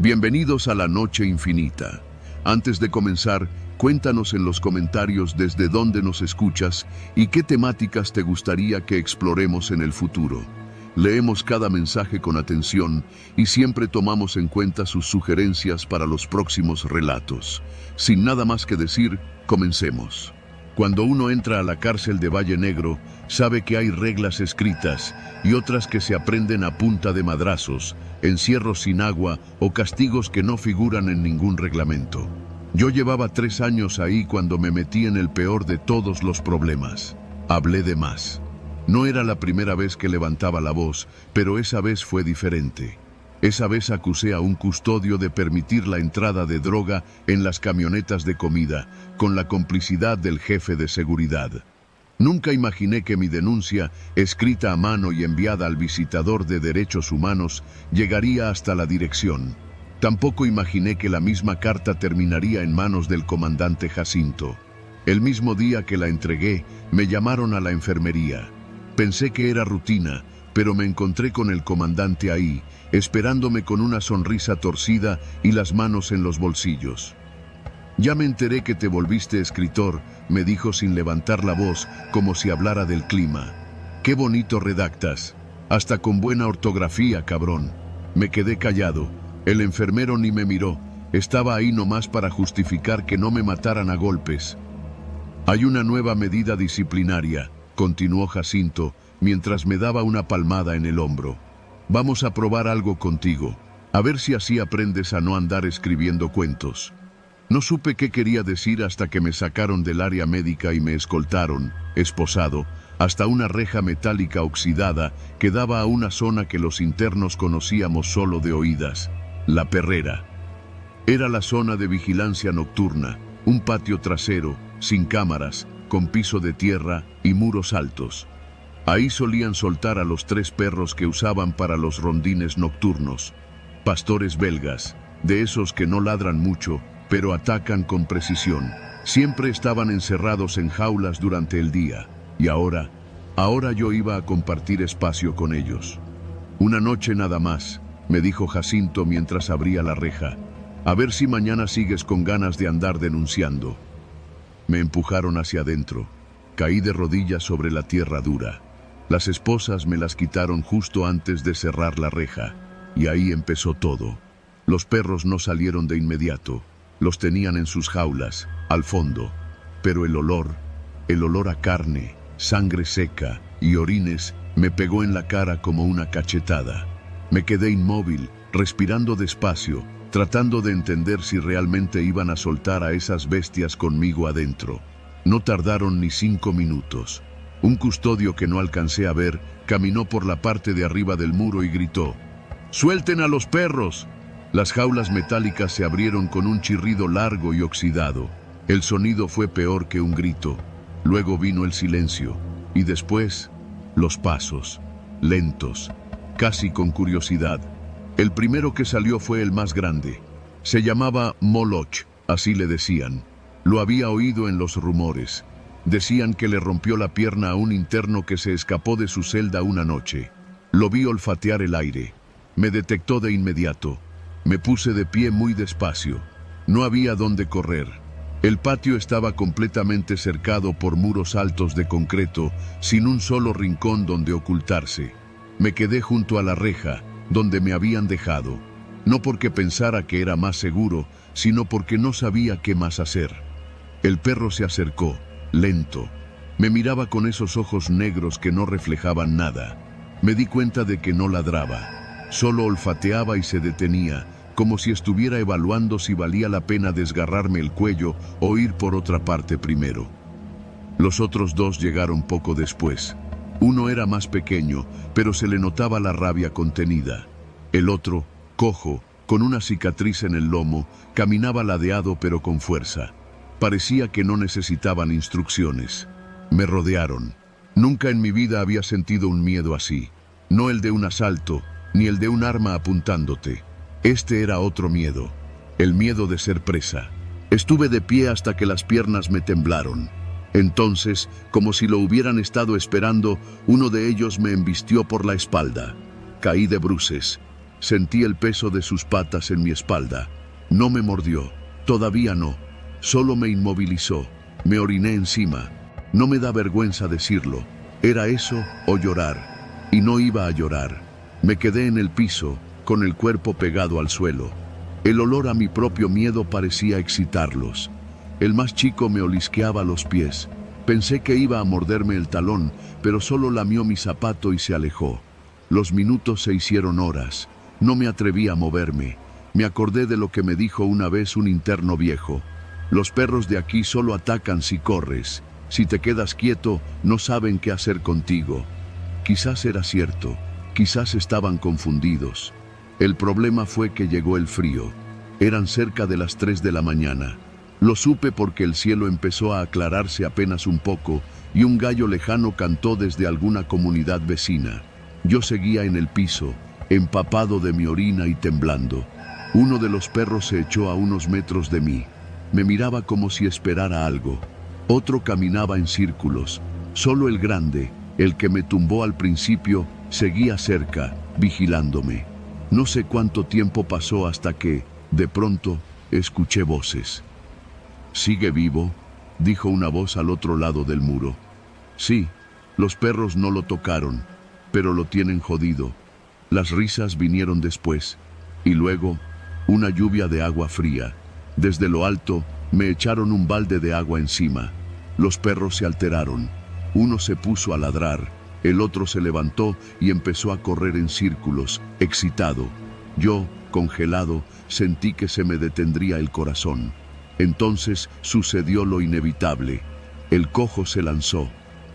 Bienvenidos a la Noche Infinita. Antes de comenzar, cuéntanos en los comentarios desde dónde nos escuchas y qué temáticas te gustaría que exploremos en el futuro. Leemos cada mensaje con atención y siempre tomamos en cuenta sus sugerencias para los próximos relatos. Sin nada más que decir, comencemos. Cuando uno entra a la cárcel de Valle Negro, sabe que hay reglas escritas y otras que se aprenden a punta de madrazos, encierros sin agua o castigos que no figuran en ningún reglamento. Yo llevaba 3 años ahí cuando me metí en el peor de todos los problemas. Hablé de más. No era la primera vez que levantaba la voz, pero esa vez fue diferente. Esa vez acusé a un custodio de permitir la entrada de droga en las camionetas de comida, con la complicidad del jefe de seguridad. Nunca imaginé que mi denuncia, escrita a mano y enviada al visitador de derechos humanos, llegaría hasta la dirección. Tampoco imaginé que la misma carta terminaría en manos del comandante Jacinto. El mismo día que la entregué, me llamaron a la enfermería. Pensé que era rutina, pero me encontré con el comandante ahí, esperándome con una sonrisa torcida y las manos en los bolsillos. «Ya me enteré que te volviste escritor», me dijo sin levantar la voz, como si hablara del clima. «Qué bonito redactas. Hasta con buena ortografía, cabrón». Me quedé callado. El enfermero ni me miró. Estaba ahí nomás para justificar que no me mataran a golpes. «Hay una nueva medida disciplinaria», continuó Jacinto, mientras me daba una palmada en el hombro. «Vamos a probar algo contigo, a ver si así aprendes a no andar escribiendo cuentos». No supe qué quería decir hasta que me sacaron del área médica y me escoltaron, esposado, hasta una reja metálica oxidada que daba a una zona que los internos conocíamos solo de oídas, la perrera. Era la zona de vigilancia nocturna, un patio trasero, sin cámaras, con piso de tierra y muros altos. Ahí solían soltar a los 3 perros que usaban para los rondines nocturnos, pastores belgas, de esos que no ladran mucho, pero atacan con precisión. Siempre estaban encerrados en jaulas durante el día, y ahora yo iba a compartir espacio con ellos. «Una noche nada más», me dijo Jacinto mientras abría la reja. «A ver si mañana sigues con ganas de andar denunciando». Me empujaron hacia adentro. Caí de rodillas sobre la tierra dura. Las esposas me las quitaron justo antes de cerrar la reja, y ahí empezó todo. Los perros no salieron de inmediato. Los tenían en sus jaulas, al fondo, pero el olor a carne, sangre seca y orines me pegó en la cara como una cachetada. Me quedé inmóvil, respirando despacio, tratando de entender si realmente iban a soltar a esas bestias conmigo adentro. No tardaron ni 5 minutos. Un custodio que no alcancé a ver caminó por la parte de arriba del muro y gritó: «¡Suelten a los perros!». Las jaulas metálicas se abrieron con un chirrido largo y oxidado. El sonido fue peor que un grito. Luego vino el silencio, y después, los pasos, lentos, casi con curiosidad. El primero que salió fue el más grande. Se llamaba Moloch, así le decían. Lo había oído en los rumores. Decían que le rompió la pierna a un interno que se escapó de su celda una noche. Lo vi olfatear el aire. Me detectó de inmediato. Me puse de pie muy despacio. No había dónde correr. El patio estaba completamente cercado por muros altos de concreto, sin un solo rincón donde ocultarse. Me quedé junto a la reja, donde me habían dejado. No porque pensara que era más seguro, sino porque no sabía qué más hacer. El perro se acercó, lento. Me miraba con esos ojos negros que no reflejaban nada. Me di cuenta de que no ladraba. Solo olfateaba y se detenía, como si estuviera evaluando si valía la pena desgarrarme el cuello o ir por otra parte primero. Los otros 2 llegaron poco después. Uno era más pequeño, pero se le notaba la rabia contenida. El otro, cojo, con una cicatriz en el lomo, caminaba ladeado pero con fuerza. Parecía que no necesitaban instrucciones. Me rodearon. Nunca en mi vida había sentido un miedo así. No el de un asalto, ni el de un arma apuntándote. Este era otro miedo, el miedo de ser presa. Estuve de pie hasta que las piernas me temblaron. Entonces, como si lo hubieran estado esperando, uno de ellos me embistió por la espalda. Caí de bruces. Sentí el peso de sus patas en mi espalda. No me mordió, todavía no. Solo me inmovilizó. Me oriné encima. No me da vergüenza decirlo. Era eso o llorar. Y no iba a llorar. Me quedé en el piso, con el cuerpo pegado al suelo. El olor a mi propio miedo parecía excitarlos. El más chico me olisqueaba los pies. Pensé que iba a morderme el talón, pero solo lamió mi zapato y se alejó. Los minutos se hicieron horas. No me atreví a moverme. Me acordé de lo que me dijo una vez un interno viejo. Los perros de aquí solo atacan si corres. Si te quedas quieto, no saben qué hacer contigo. Quizás era cierto. Quizás estaban confundidos. El problema fue que llegó el frío. Eran cerca de las 3 de la mañana. Lo supe porque el cielo empezó a aclararse apenas un poco y un gallo lejano cantó desde alguna comunidad vecina. Yo seguía en el piso, empapado de mi orina y temblando. Uno de los perros se echó a unos metros de mí. Me miraba como si esperara algo. Otro caminaba en círculos. Solo el grande, el que me tumbó al principio, seguía cerca, vigilándome. No sé cuánto tiempo pasó hasta que, de pronto, escuché voces. «¿Sigue vivo?», dijo una voz al otro lado del muro. Sí, los perros no lo tocaron, pero lo tienen jodido. Las risas vinieron después, y luego, una lluvia de agua fría. Desde lo alto, me echaron un balde de agua encima. Los perros se alteraron. Uno se puso a ladrar, el otro se levantó y empezó a correr en círculos, excitado. Yo, congelado, sentí que se me detendría el corazón. Entonces sucedió lo inevitable. El cojo se lanzó.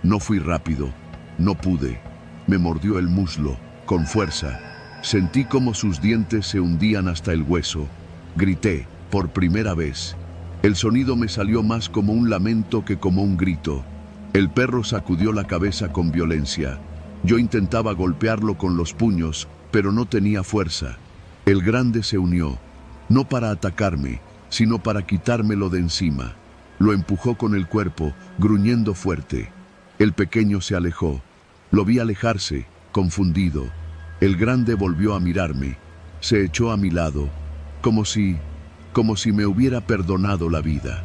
No fui rápido. No pude. Me mordió el muslo, con fuerza. Sentí como sus dientes se hundían hasta el hueso. Grité, por primera vez. El sonido me salió más como un lamento que como un grito. El perro sacudió la cabeza con violencia. Yo intentaba golpearlo con los puños, pero no tenía fuerza. El grande se unió, no para atacarme, sino para quitármelo de encima. Lo empujó con el cuerpo, gruñendo fuerte. El pequeño se alejó. Lo vi alejarse, confundido. El grande volvió a mirarme. Se echó a mi lado, como si me hubiera perdonado la vida.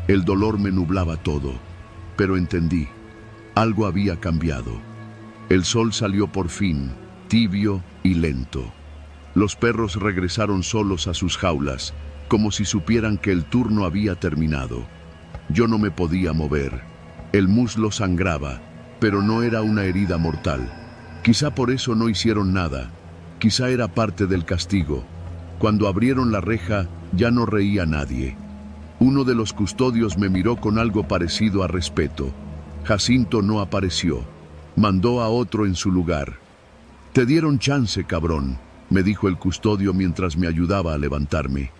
El dolor me nublaba todo, pero entendí. Algo había cambiado. El sol salió por fin, tibio y lento. Los perros regresaron solos a sus jaulas, como si supieran que el turno había terminado. Yo no me podía mover. El muslo sangraba, pero no era una herida mortal. Quizá por eso no hicieron nada. Quizá era parte del castigo. Cuando abrieron la reja, ya no reía nadie. Uno de los custodios me miró con algo parecido a respeto. Jacinto no apareció. Mandó a otro en su lugar. «Te dieron chance, cabrón», me dijo el custodio mientras me ayudaba a levantarme.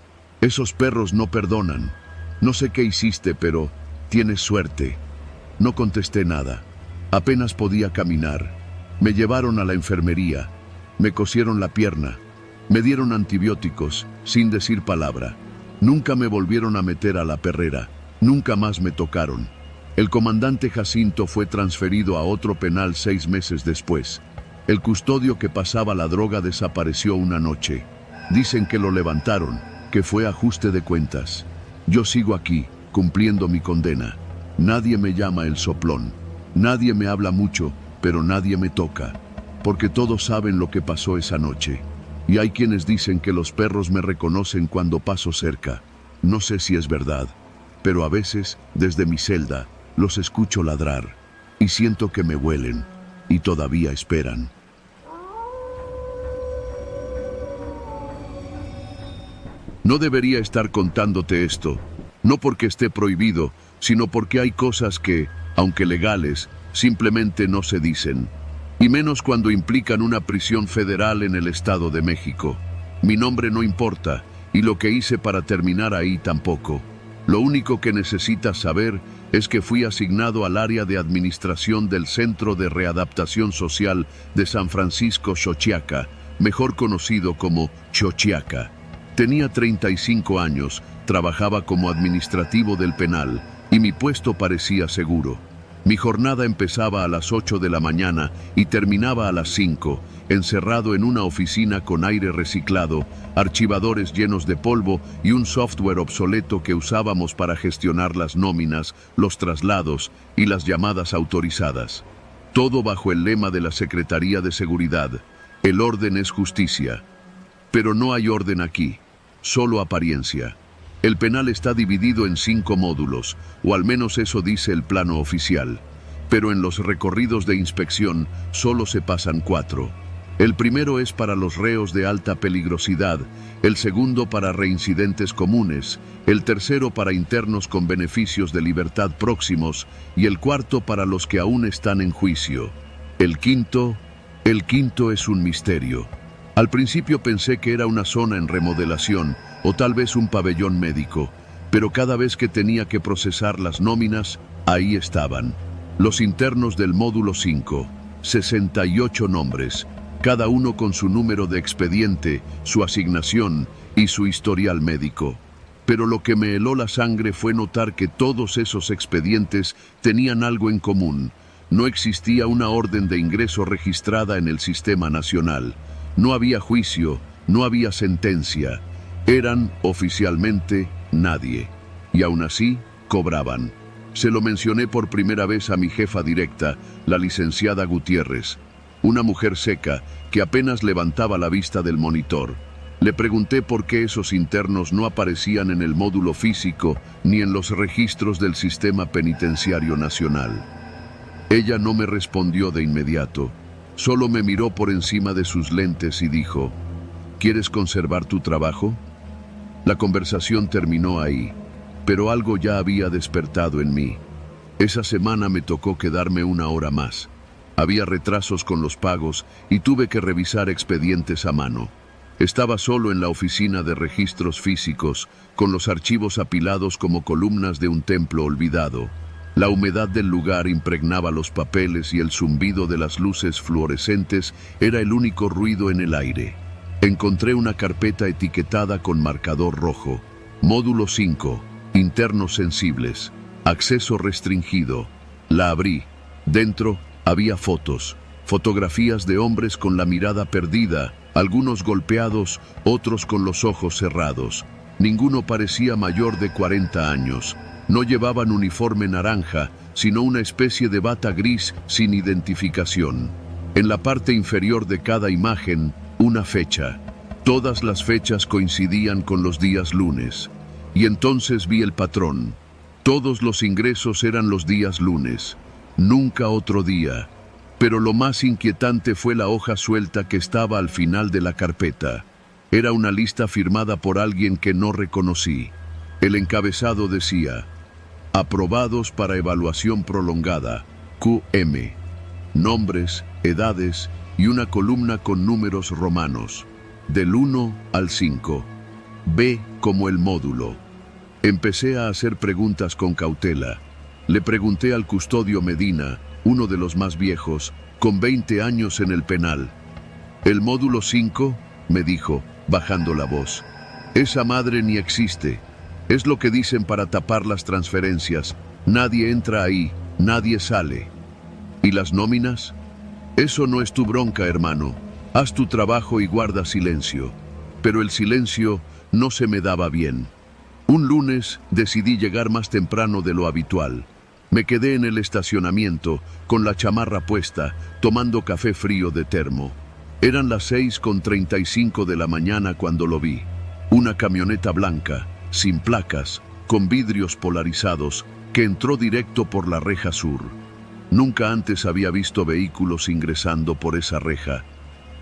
«Esos perros no perdonan. No sé qué hiciste, pero tienes suerte». No contesté nada. Apenas podía caminar. Me llevaron a la enfermería. Me cosieron la pierna. Me dieron antibióticos, sin decir palabra. Nunca me volvieron a meter a la perrera. Nunca más me tocaron. El comandante Jacinto fue transferido a otro penal 6 meses después. El custodio que pasaba la droga desapareció una noche. Dicen que lo levantaron, que fue ajuste de cuentas. Yo sigo aquí, cumpliendo mi condena. Nadie me llama el soplón. Nadie me habla mucho, pero nadie me toca. Porque todos saben lo que pasó esa noche. Y hay quienes dicen que los perros me reconocen cuando paso cerca. No sé si es verdad, pero a veces, desde mi celda, los escucho ladrar. Y siento que me huelen, y todavía esperan. No debería estar contándote esto, no porque esté prohibido, sino porque hay cosas que, aunque legales, simplemente no se dicen. Y menos cuando implican una prisión federal en el Estado de México. Mi nombre no importa, y lo que hice para terminar ahí tampoco. Lo único que necesitas saber es que fui asignado al área de administración del Centro de Readaptación Social de San Francisco Xochiaca, mejor conocido como Xochiaca. Tenía 35 años, trabajaba como administrativo del penal, y mi puesto parecía seguro. Mi jornada empezaba a las 8 de la mañana y terminaba a las 5, encerrado en una oficina con aire reciclado, archivadores llenos de polvo y un software obsoleto que usábamos para gestionar las nóminas, los traslados y las llamadas autorizadas. Todo bajo el lema de la Secretaría de Seguridad: el orden es justicia. Pero no hay orden aquí, solo apariencia. El penal está dividido en 5 módulos, o al menos eso dice el plano oficial. Pero en los recorridos de inspección solo se pasan 4. El primero es para los reos de alta peligrosidad, el segundo para reincidentes comunes, el tercero para internos con beneficios de libertad próximos y el cuarto para los que aún están en juicio. El quinto es un misterio. Al principio pensé que era una zona en remodelación o tal vez un pabellón médico, pero cada vez que tenía que procesar las nóminas, ahí estaban. Los internos del módulo 5, 68 nombres, cada uno con su número de expediente, su asignación y su historial médico. Pero lo que me heló la sangre fue notar que todos esos expedientes tenían algo en común. No existía una orden de ingreso registrada en el sistema nacional. No había juicio, no había sentencia. Eran, oficialmente, nadie. Y aún así, cobraban. Se lo mencioné por primera vez a mi jefa directa, la licenciada Gutiérrez, una mujer seca que apenas levantaba la vista del monitor. Le pregunté por qué esos internos no aparecían en el módulo físico ni en los registros del Sistema Penitenciario Nacional. Ella no me respondió de inmediato. Solo me miró por encima de sus lentes y dijo: ¿quieres conservar tu trabajo? La conversación terminó ahí, pero algo ya había despertado en mí. Esa semana me tocó quedarme una hora más. Había retrasos con los pagos y tuve que revisar expedientes a mano. Estaba solo en la oficina de registros físicos, con los archivos apilados como columnas de un templo olvidado. La humedad del lugar impregnaba los papeles y el zumbido de las luces fluorescentes era el único ruido en el aire. Encontré una carpeta etiquetada con marcador rojo. Módulo 5, internos sensibles, acceso restringido. La abrí. Dentro había fotos, fotografías de hombres con la mirada perdida, algunos golpeados, otros con los ojos cerrados. Ninguno parecía mayor de 40 años. No llevaban uniforme naranja, sino una especie de bata gris sin identificación. En la parte inferior de cada imagen, una fecha. Todas las fechas coincidían con los días lunes. Y entonces vi el patrón. Todos los ingresos eran los días lunes. Nunca otro día. Pero lo más inquietante fue la hoja suelta que estaba al final de la carpeta. Era una lista firmada por alguien que no reconocí. El encabezado decía: aprobados para evaluación prolongada, QM. Nombres, edades y una columna con números romanos, del 1 al 5. B como el módulo. Empecé a hacer preguntas con cautela. Le pregunté al custodio Medina, uno de los más viejos, con 20 años en el penal. ¿El módulo 5? Me dijo, bajando la voz. Esa madre ni existe. Es lo que dicen para tapar las transferencias. Nadie entra ahí, nadie sale. ¿Y las nóminas? Eso no es tu bronca, hermano. Haz tu trabajo y guarda silencio. Pero el silencio no se me daba bien. Un lunes decidí llegar más temprano de lo habitual. Me quedé en el estacionamiento, con la chamarra puesta, tomando café frío de termo. Eran las 6:35 de la mañana cuando lo vi. Una camioneta blanca, sin placas, con vidrios polarizados, que entró directo por la reja sur. Nunca antes había visto vehículos ingresando por esa reja.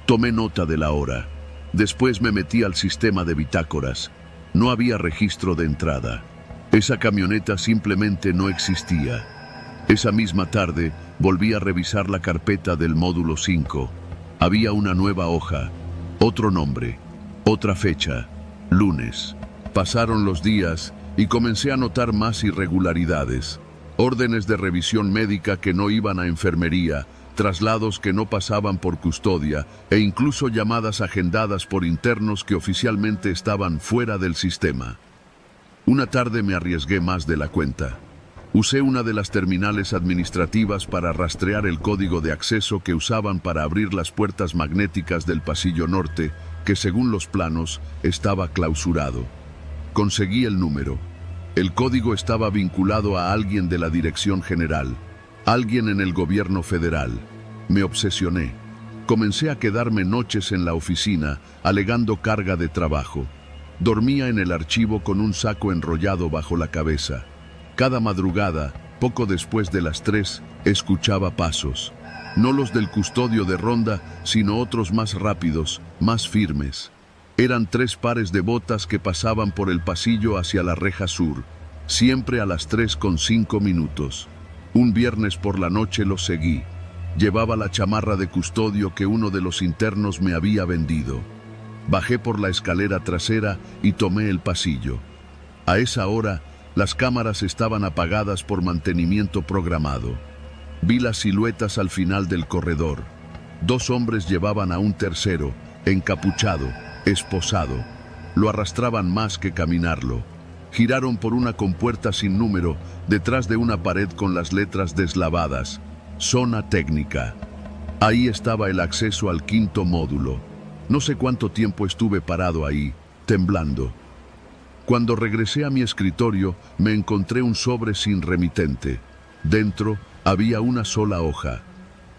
Tomé nota de la hora. Después me metí al sistema de bitácoras. No había registro de entrada. Esa camioneta simplemente no existía. Esa misma tarde volví a revisar la carpeta del módulo 5. Había una nueva hoja, otro nombre, otra fecha, lunes. Pasaron los días y comencé a notar más irregularidades. Órdenes de revisión médica que no iban a enfermería, traslados que no pasaban por custodia e incluso llamadas agendadas por internos que oficialmente estaban fuera del sistema. Una tarde me arriesgué más de la cuenta. Usé una de las terminales administrativas para rastrear el código de acceso que usaban para abrir las puertas magnéticas del pasillo norte, que según los planos estaba clausurado. Conseguí el número. El código estaba vinculado a alguien de la Dirección General, alguien en el gobierno federal. Me obsesioné. Comencé a quedarme noches en la oficina, alegando carga de trabajo. Dormía en el archivo con un saco enrollado bajo la cabeza. Cada madrugada, poco después de las 3, escuchaba pasos. No los del custodio de ronda, sino otros más rápidos, más firmes. Eran 3 pares de botas que pasaban por el pasillo hacia la reja sur, siempre a las 3:05. Un viernes por la noche los seguí. Llevaba la chamarra de custodio que uno de los internos me había vendido. Bajé por la escalera trasera y tomé el pasillo. A esa hora, las cámaras estaban apagadas por mantenimiento programado. Vi las siluetas al final del corredor. 2 hombres llevaban a un tercero, encapuchado, esposado. Lo arrastraban más que caminarlo. Giraron por una compuerta sin número, detrás de una pared con las letras deslavadas. Zona técnica. Ahí estaba el acceso al 5º módulo. No sé cuánto tiempo estuve parado ahí, temblando. Cuando regresé a mi escritorio, me encontré un sobre sin remitente. Dentro había una sola hoja.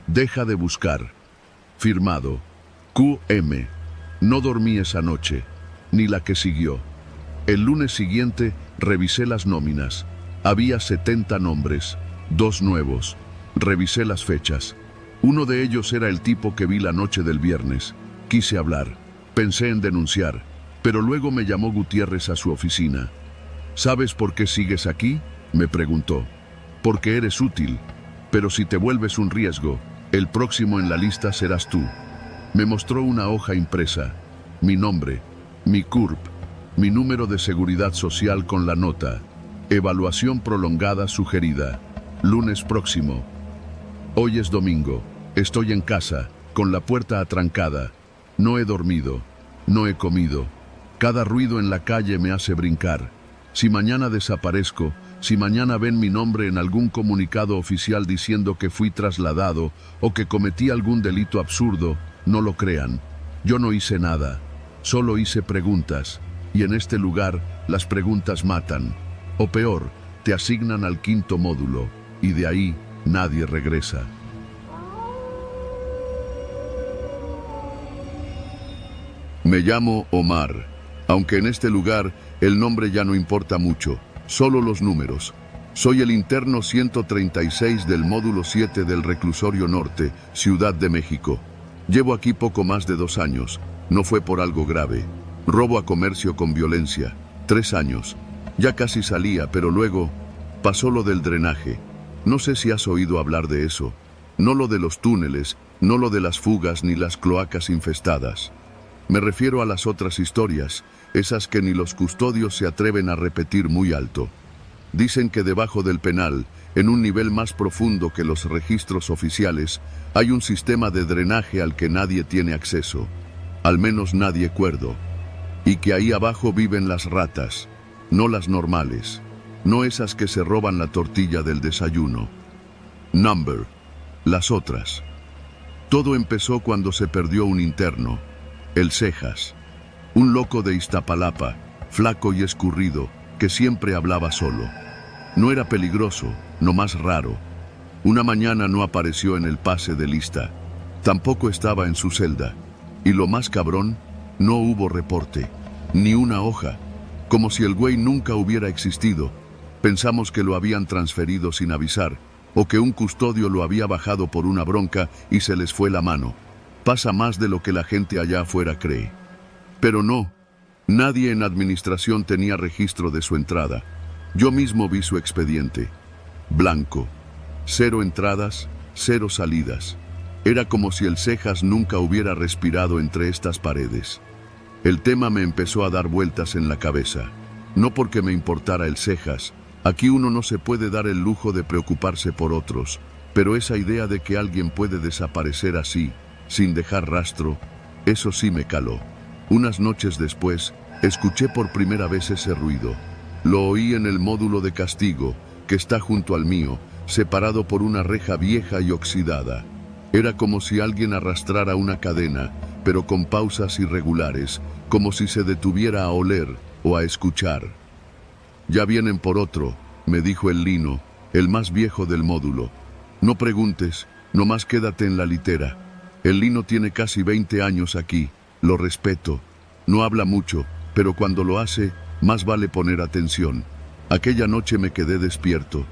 Deja de buscar. Firmado. QM. No dormí esa noche, ni la que siguió. El lunes siguiente revisé las nóminas. Había 70 nombres, 2 nuevos. Revisé las fechas. Uno de ellos era el tipo que vi la noche del viernes. Quise hablar. Pensé en denunciar. Pero luego me llamó Gutiérrez a su oficina. ¿Sabes por qué sigues aquí?, me preguntó. Porque eres útil, pero si te vuelves un riesgo, el próximo en la lista serás tú. Me mostró una hoja impresa, mi nombre, mi CURP, mi número de seguridad social con la nota, evaluación prolongada sugerida, lunes próximo. Hoy es domingo, estoy en casa, con la puerta atrancada, no he dormido, no he comido. Cada ruido en la calle me hace brincar. Si mañana desaparezco, si mañana ven mi nombre en algún comunicado oficial diciendo que fui trasladado o que cometí algún delito absurdo, no lo crean. Yo no hice nada, solo hice preguntas, y en este lugar las preguntas matan. O peor, te asignan al 5º módulo, y de ahí nadie regresa. Me llamo Omar. Aunque en este lugar el nombre ya no importa mucho, solo los números. Soy el interno 136 del módulo 7 del Reclusorio Norte, Ciudad de México. Llevo aquí poco más de 2 años. No fue por algo grave. Robo a comercio con violencia. 3 años. Ya casi salía, pero luego pasó lo del drenaje. No sé si has oído hablar de eso. No lo de los túneles, no lo de las fugas ni las cloacas infestadas. Me refiero a las otras historias, esas que ni los custodios se atreven a repetir muy alto. Dicen que debajo del penal, en un nivel más profundo que los registros oficiales, hay un sistema de drenaje al que nadie tiene acceso, al menos nadie cuerdo, y que ahí abajo viven las ratas, no las normales, no esas que se roban la tortilla del desayuno. Number, las otras. Todo empezó cuando se perdió un interno, el Cejas, un loco de Iztapalapa, flaco y escurrido, que siempre hablaba solo. No era peligroso, nomás raro. Una mañana no apareció en el pase de lista, tampoco estaba en su celda, y lo más cabrón, no hubo reporte, ni una hoja, como si el güey nunca hubiera existido. Pensamos que lo habían transferido sin avisar, o que un custodio lo había bajado por una bronca y se les fue la mano. Pasa más de lo que la gente allá afuera cree. Pero no, nadie en administración tenía registro de su entrada. Yo mismo vi su expediente. Blanco. 0 entradas, 0 salidas. Era como si el Cejas nunca hubiera respirado entre estas paredes. El tema me empezó a dar vueltas en la cabeza. No porque me importara el Cejas. Aquí uno no se puede dar el lujo de preocuparse por otros. Pero esa idea de que alguien puede desaparecer así, sin dejar rastro, eso sí me caló. Unas noches después, escuché por primera vez ese ruido. Lo oí en el módulo de castigo, que está junto al mío, separado por una reja vieja y oxidada. Era como si alguien arrastrara una cadena, pero con pausas irregulares, como si se detuviera a oler o a escuchar. «Ya vienen por otro», me dijo el Lino, el más viejo del módulo. «No preguntes, nomás quédate en la litera. El Lino tiene casi 20 años aquí, lo respeto. No habla mucho, pero cuando lo hace, más vale poner atención». Aquella noche me quedé despierto.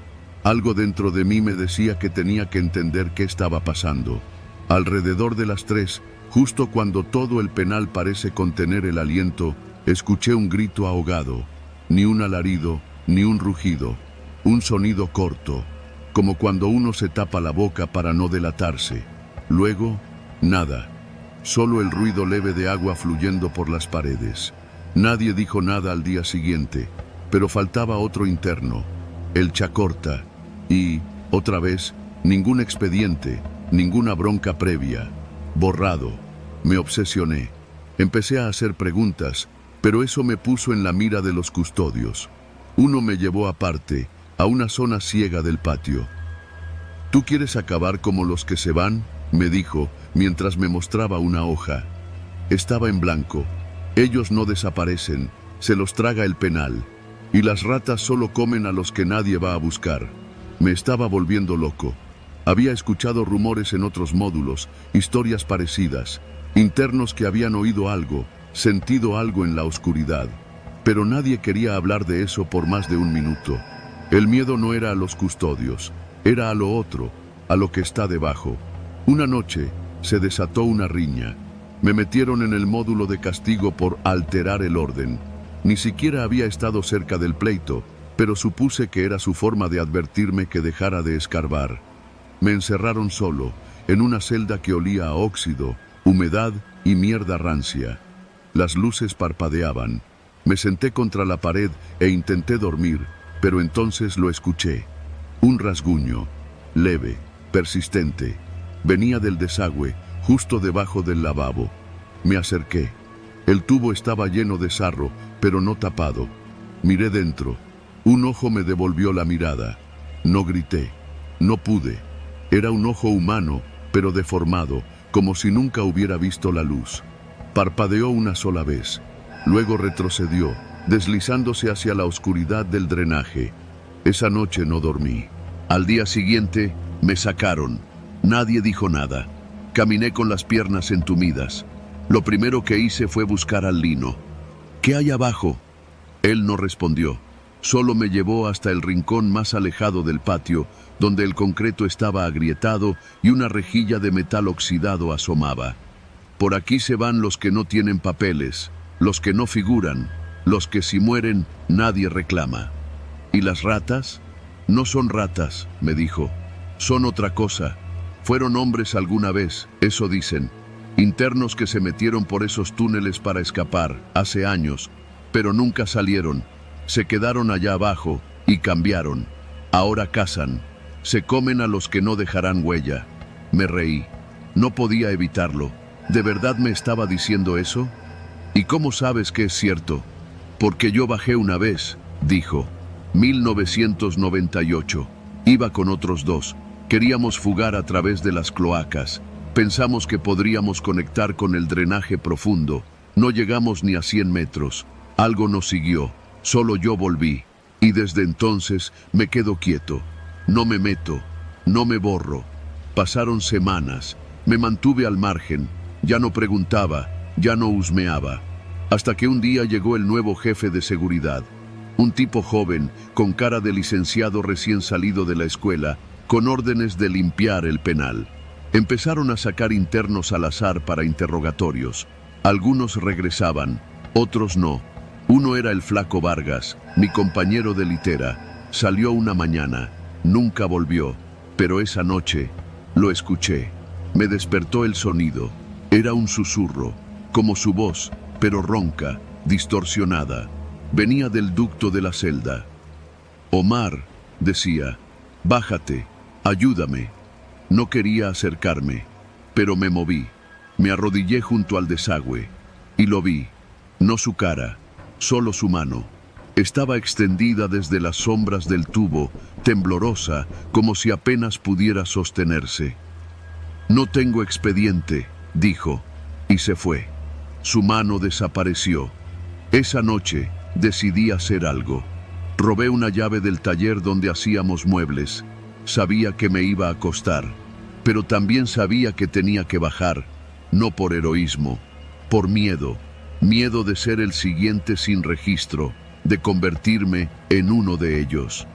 Algo dentro de mí me decía que tenía que entender qué estaba pasando. Alrededor de las 3, justo cuando todo el penal parece contener el aliento, escuché un grito ahogado. Ni un alarido, ni un rugido. Un sonido corto, como cuando uno se tapa la boca para no delatarse. Luego, nada. Solo el ruido leve de agua fluyendo por las paredes. Nadie dijo nada al día siguiente, pero faltaba otro interno, el Chacorta, y, otra vez, ningún expediente, ninguna bronca previa. Borrado. Me obsesioné. Empecé a hacer preguntas, pero eso me puso en la mira de los custodios. Uno me llevó aparte, a una zona ciega del patio. «¿Tú quieres acabar como los que se van?», me dijo, mientras me mostraba una hoja. Estaba en blanco. «Ellos no desaparecen, se los traga el penal. Y las ratas solo comen a los que nadie va a buscar». Me estaba volviendo loco. Había escuchado rumores en otros módulos, historias parecidas, internos que habían oído algo, sentido algo en la oscuridad. Pero nadie quería hablar de eso por más de un minuto. El miedo no era a los custodios, era a lo otro, a lo que está debajo. Una noche se desató una riña. Me metieron en el módulo de castigo por alterar el orden. Ni siquiera había estado cerca del pleito, pero supuse que era su forma de advertirme que dejara de escarbar. Me encerraron solo, en una celda que olía a óxido, humedad y mierda rancia. Las luces parpadeaban. Me senté contra la pared e intenté dormir, pero entonces lo escuché. Un rasguño, leve, persistente. Venía del desagüe, justo debajo del lavabo. Me acerqué. El tubo estaba lleno de sarro, pero no tapado. Miré dentro. Un ojo me devolvió la mirada. No grité. No pude. Era un ojo humano, pero deformado, como si nunca hubiera visto la luz. Parpadeó una sola vez. Luego retrocedió, deslizándose hacia la oscuridad del drenaje. Esa noche no dormí. Al día siguiente, me sacaron. Nadie dijo nada. Caminé con las piernas entumidas. Lo primero que hice fue buscar al Lino. «¿Qué hay abajo?». Él no respondió. Solo me llevó hasta el rincón más alejado del patio, donde el concreto estaba agrietado y una rejilla de metal oxidado asomaba. «Por aquí se van los que no tienen papeles, los que no figuran, los que si mueren nadie reclama». «¿Y las ratas?». «No son ratas», me dijo. «Son otra cosa. Fueron hombres alguna vez, eso dicen. Internos que se metieron por esos túneles para escapar, hace años, pero nunca salieron. Se quedaron allá abajo y cambiaron. Ahora cazan. Se comen a los que no dejarán huella». Me reí. No podía evitarlo. ¿De verdad me estaba diciendo eso? «¿Y cómo sabes que es cierto?». «Porque yo bajé una vez», dijo. 1998. Iba con otros 2. Queríamos fugar a través de las cloacas. Pensamos que podríamos conectar con el drenaje profundo. No llegamos ni a 100 metros. Algo nos siguió. Solo yo volví. Y desde entonces me quedo quieto. No me meto. No me borro. Pasaron semanas. Me mantuve al margen. Ya no preguntaba. Ya no husmeaba. Hasta que un día llegó el nuevo jefe de seguridad. Un tipo joven, con cara de licenciado recién salido de la escuela, con órdenes de limpiar el penal. Empezaron a sacar internos al azar para interrogatorios. Algunos regresaban, otros no. Uno era el flaco Vargas, mi compañero de litera. Salió una mañana, nunca volvió, pero esa noche lo escuché. Me despertó el sonido. Era un susurro, como su voz, pero ronca, distorsionada. Venía del ducto de la celda. «Omar», decía, «bájate, ayúdame». No quería acercarme, pero me moví. Me arrodillé junto al desagüe y lo vi. No su cara, solo su mano. Estaba extendida desde las sombras del tubo, temblorosa, como si apenas pudiera sostenerse. «No tengo expediente», dijo, y se fue. Su mano desapareció. Esa noche decidí hacer algo. Robé una llave del taller donde hacíamos muebles. Sabía que me iba a costar, pero también sabía que tenía que bajar, no por heroísmo, por miedo. Miedo de ser el siguiente sin registro, de convertirme en uno de ellos.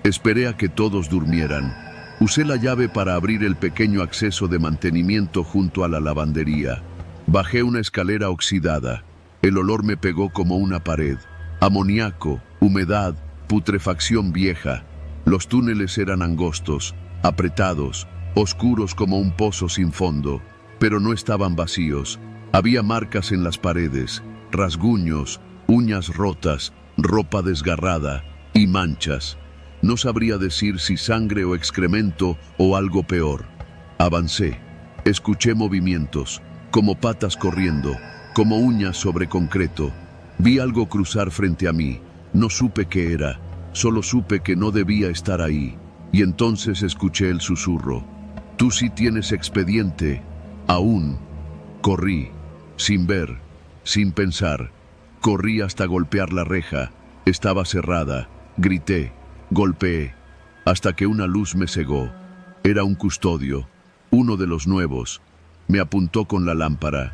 Esperé a que todos durmieran. Usé la llave para abrir el pequeño acceso de mantenimiento junto a la lavandería. Bajé una escalera oxidada. El olor me pegó como una pared. Amoníaco, humedad, putrefacción vieja. Los túneles eran angostos, apretados, oscuros como un pozo sin fondo, pero no estaban vacíos. Había marcas en las paredes, rasguños, uñas rotas, ropa desgarrada y manchas. No sabría decir si sangre o excremento o algo peor. Avancé. Escuché movimientos, como patas corriendo, como uñas sobre concreto. Vi algo cruzar frente a mí. No supe qué era, solo supe que no debía estar ahí. Y entonces escuché el susurro. «Tú sí tienes expediente, aún». Corrí, sin ver, sin pensar. Corrí hasta golpear la reja. Estaba cerrada. Grité, golpeé, hasta que una luz me cegó. Era un custodio, uno de los nuevos. Me apuntó con la lámpara.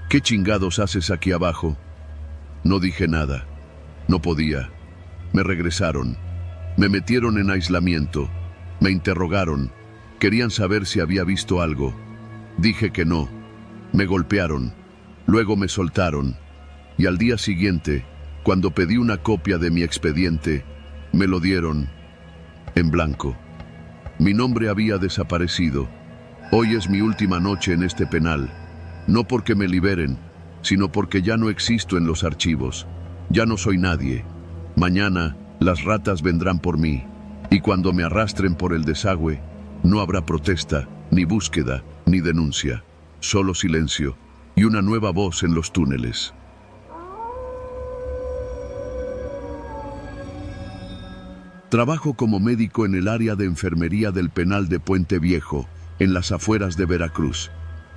«¿Qué chingados haces aquí abajo?» No dije nada. No podía. Me regresaron. Me metieron en aislamiento. Me interrogaron. Querían saber si había visto algo. Dije que no. Me golpearon. Luego me soltaron. Y al día siguiente, cuando pedí una copia de mi expediente, me lo dieron en blanco. Mi nombre había desaparecido. Hoy es mi última noche en este penal. No porque me liberen, sino porque ya no existo en los archivos. Ya no soy nadie. Mañana las ratas vendrán por mí, y cuando me arrastren por el desagüe, no habrá protesta, ni búsqueda, ni denuncia. Solo silencio y una nueva voz en los túneles. Trabajo como médico en el área de enfermería del penal de Puente Viejo, en las afueras de Veracruz.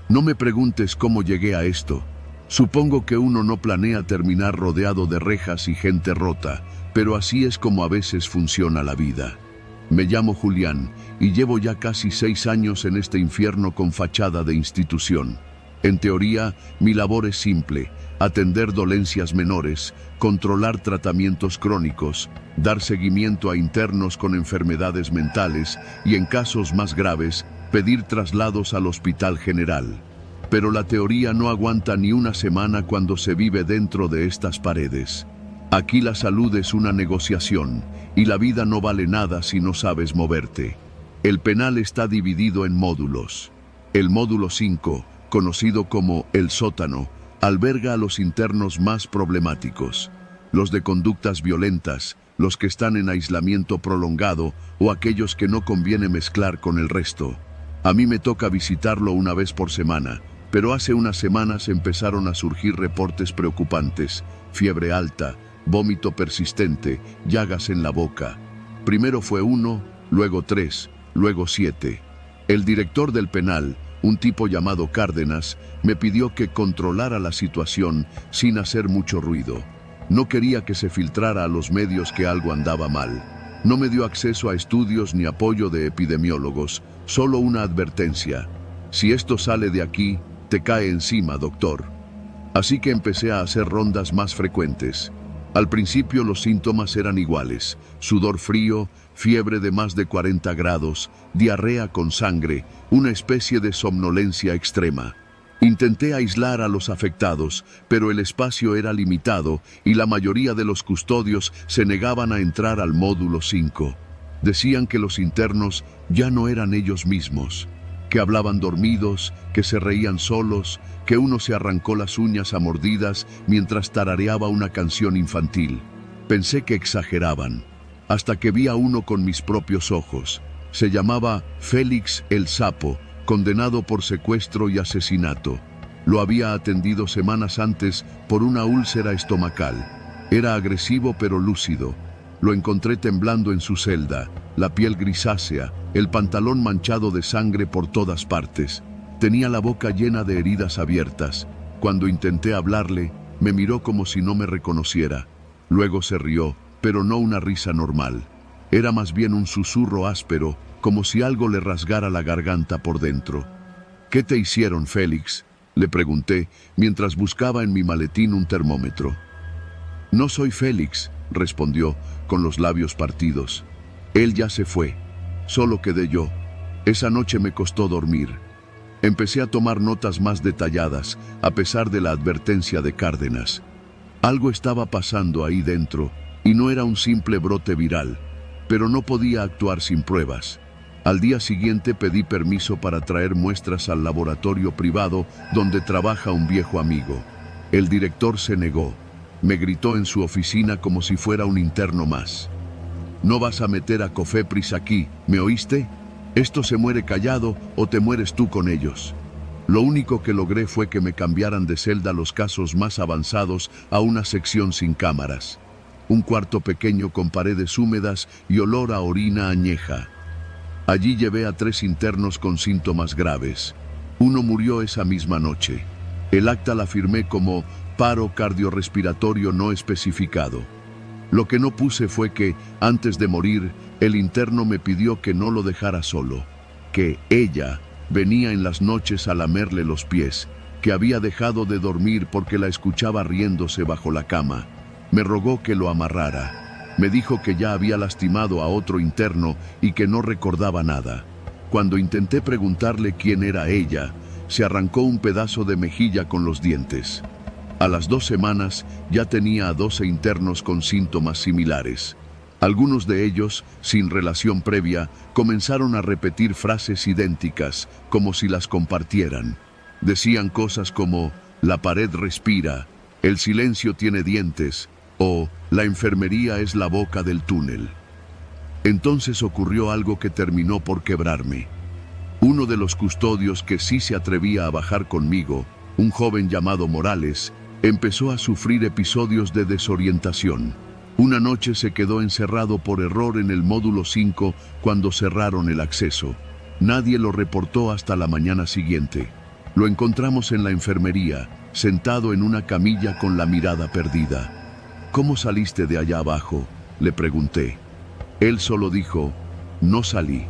No me preguntes cómo llegué a esto. Supongo que uno no planea terminar rodeado de rejas y gente rota, pero así es como a veces funciona la vida. Me llamo Julián y llevo ya casi 6 años en este infierno con fachada de institución. En teoría, mi labor es simple: atender dolencias menores, controlar tratamientos crónicos, dar seguimiento a internos con enfermedades mentales y, en casos más graves, pedir traslados al hospital general. Pero la teoría no aguanta ni una semana cuando se vive dentro de estas paredes. Aquí la salud es una negociación y la vida no vale nada si no sabes moverte. El penal está dividido en módulos. El módulo 5, conocido como el sótano, alberga a los internos más problemáticos, los de conductas violentas, los que están en aislamiento prolongado o aquellos que no conviene mezclar con el resto. A mí me toca visitarlo una vez por semana, pero hace unas semanas empezaron a surgir reportes preocupantes: fiebre alta, vómito persistente, llagas en la boca. Primero fue 1, luego 3, luego 7. El director del penal, un tipo llamado Cárdenas, me pidió que controlara la situación sin hacer mucho ruido. No quería que se filtrara a los medios que algo andaba mal. No me dio acceso a estudios ni apoyo de epidemiólogos, solo una advertencia: si esto sale de aquí, te cae encima, doctor. Así que empecé a hacer rondas más frecuentes. Al principio los síntomas eran iguales: sudor frío, fiebre de más de 40 grados, diarrea con sangre, una especie de somnolencia extrema. Intenté aislar a los afectados, pero el espacio era limitado y la mayoría de los custodios se negaban a entrar al módulo 5. Decían que los internos ya no eran ellos mismos, que hablaban dormidos, que se reían solos, que uno se arrancó las uñas a mordidas mientras tarareaba una canción infantil. Pensé que exageraban, hasta que vi a uno con mis propios ojos. Se llamaba Félix el Sapo, condenado por secuestro y asesinato. Lo había atendido semanas antes por una úlcera estomacal. Era agresivo pero lúcido. Lo encontré temblando en su celda, la piel grisácea, el pantalón manchado de sangre por todas partes. Tenía la boca llena de heridas abiertas. Cuando intenté hablarle, me miró como si no me reconociera. Luego se rió, pero no una risa normal. Era más bien un susurro áspero, como si algo le rasgara la garganta por dentro. «¿Qué te hicieron, Félix?», le pregunté, mientras buscaba en mi maletín un termómetro. «No soy Félix», respondió, con los labios partidos. «Él ya se fue. Solo quedé yo. Esa noche me costó dormir». Empecé a tomar notas más detalladas, a pesar de la advertencia de Cárdenas. Algo estaba pasando ahí dentro, y no era un simple brote viral, pero no podía actuar sin pruebas. Al día siguiente pedí permiso para traer muestras al laboratorio privado donde trabaja un viejo amigo. El director se negó. Me gritó en su oficina como si fuera un interno más. «No vas a meter a Cofepris aquí, ¿me oíste? Esto se muere callado o te mueres tú con ellos». Lo único que logré fue que me cambiaran de celda los casos más avanzados a una sección sin cámaras. Un cuarto pequeño con paredes húmedas y olor a orina añeja. Allí llevé a 3 internos con síntomas graves. Uno murió esa misma noche. El acta la firmé como paro cardiorrespiratorio no especificado. Lo que no puse fue que, antes de morir, el interno me pidió que no lo dejara solo, que ella venía en las noches a lamerle los pies, que había dejado de dormir porque la escuchaba riéndose bajo la cama. Me rogó que lo amarrara. Me dijo que ya había lastimado a otro interno y que no recordaba nada. Cuando intenté preguntarle quién era ella, se arrancó un pedazo de mejilla con los dientes. A las 2 semanas ya tenía a 12 internos con síntomas similares. Algunos de ellos, sin relación previa, comenzaron a repetir frases idénticas, como si las compartieran. Decían cosas como, «la pared respira», «el silencio tiene dientes», o «la enfermería es la boca del túnel». Entonces ocurrió algo que terminó por quebrarme. Uno de los custodios que sí se atrevía a bajar conmigo, un joven llamado Morales, empezó a sufrir episodios de desorientación. Una noche se quedó encerrado por error en el módulo 5 cuando cerraron el acceso. Nadie lo reportó hasta la mañana siguiente. Lo encontramos en la enfermería, sentado en una camilla con la mirada perdida. «¿Cómo saliste de allá abajo?», le pregunté. Él solo dijo, «No salí.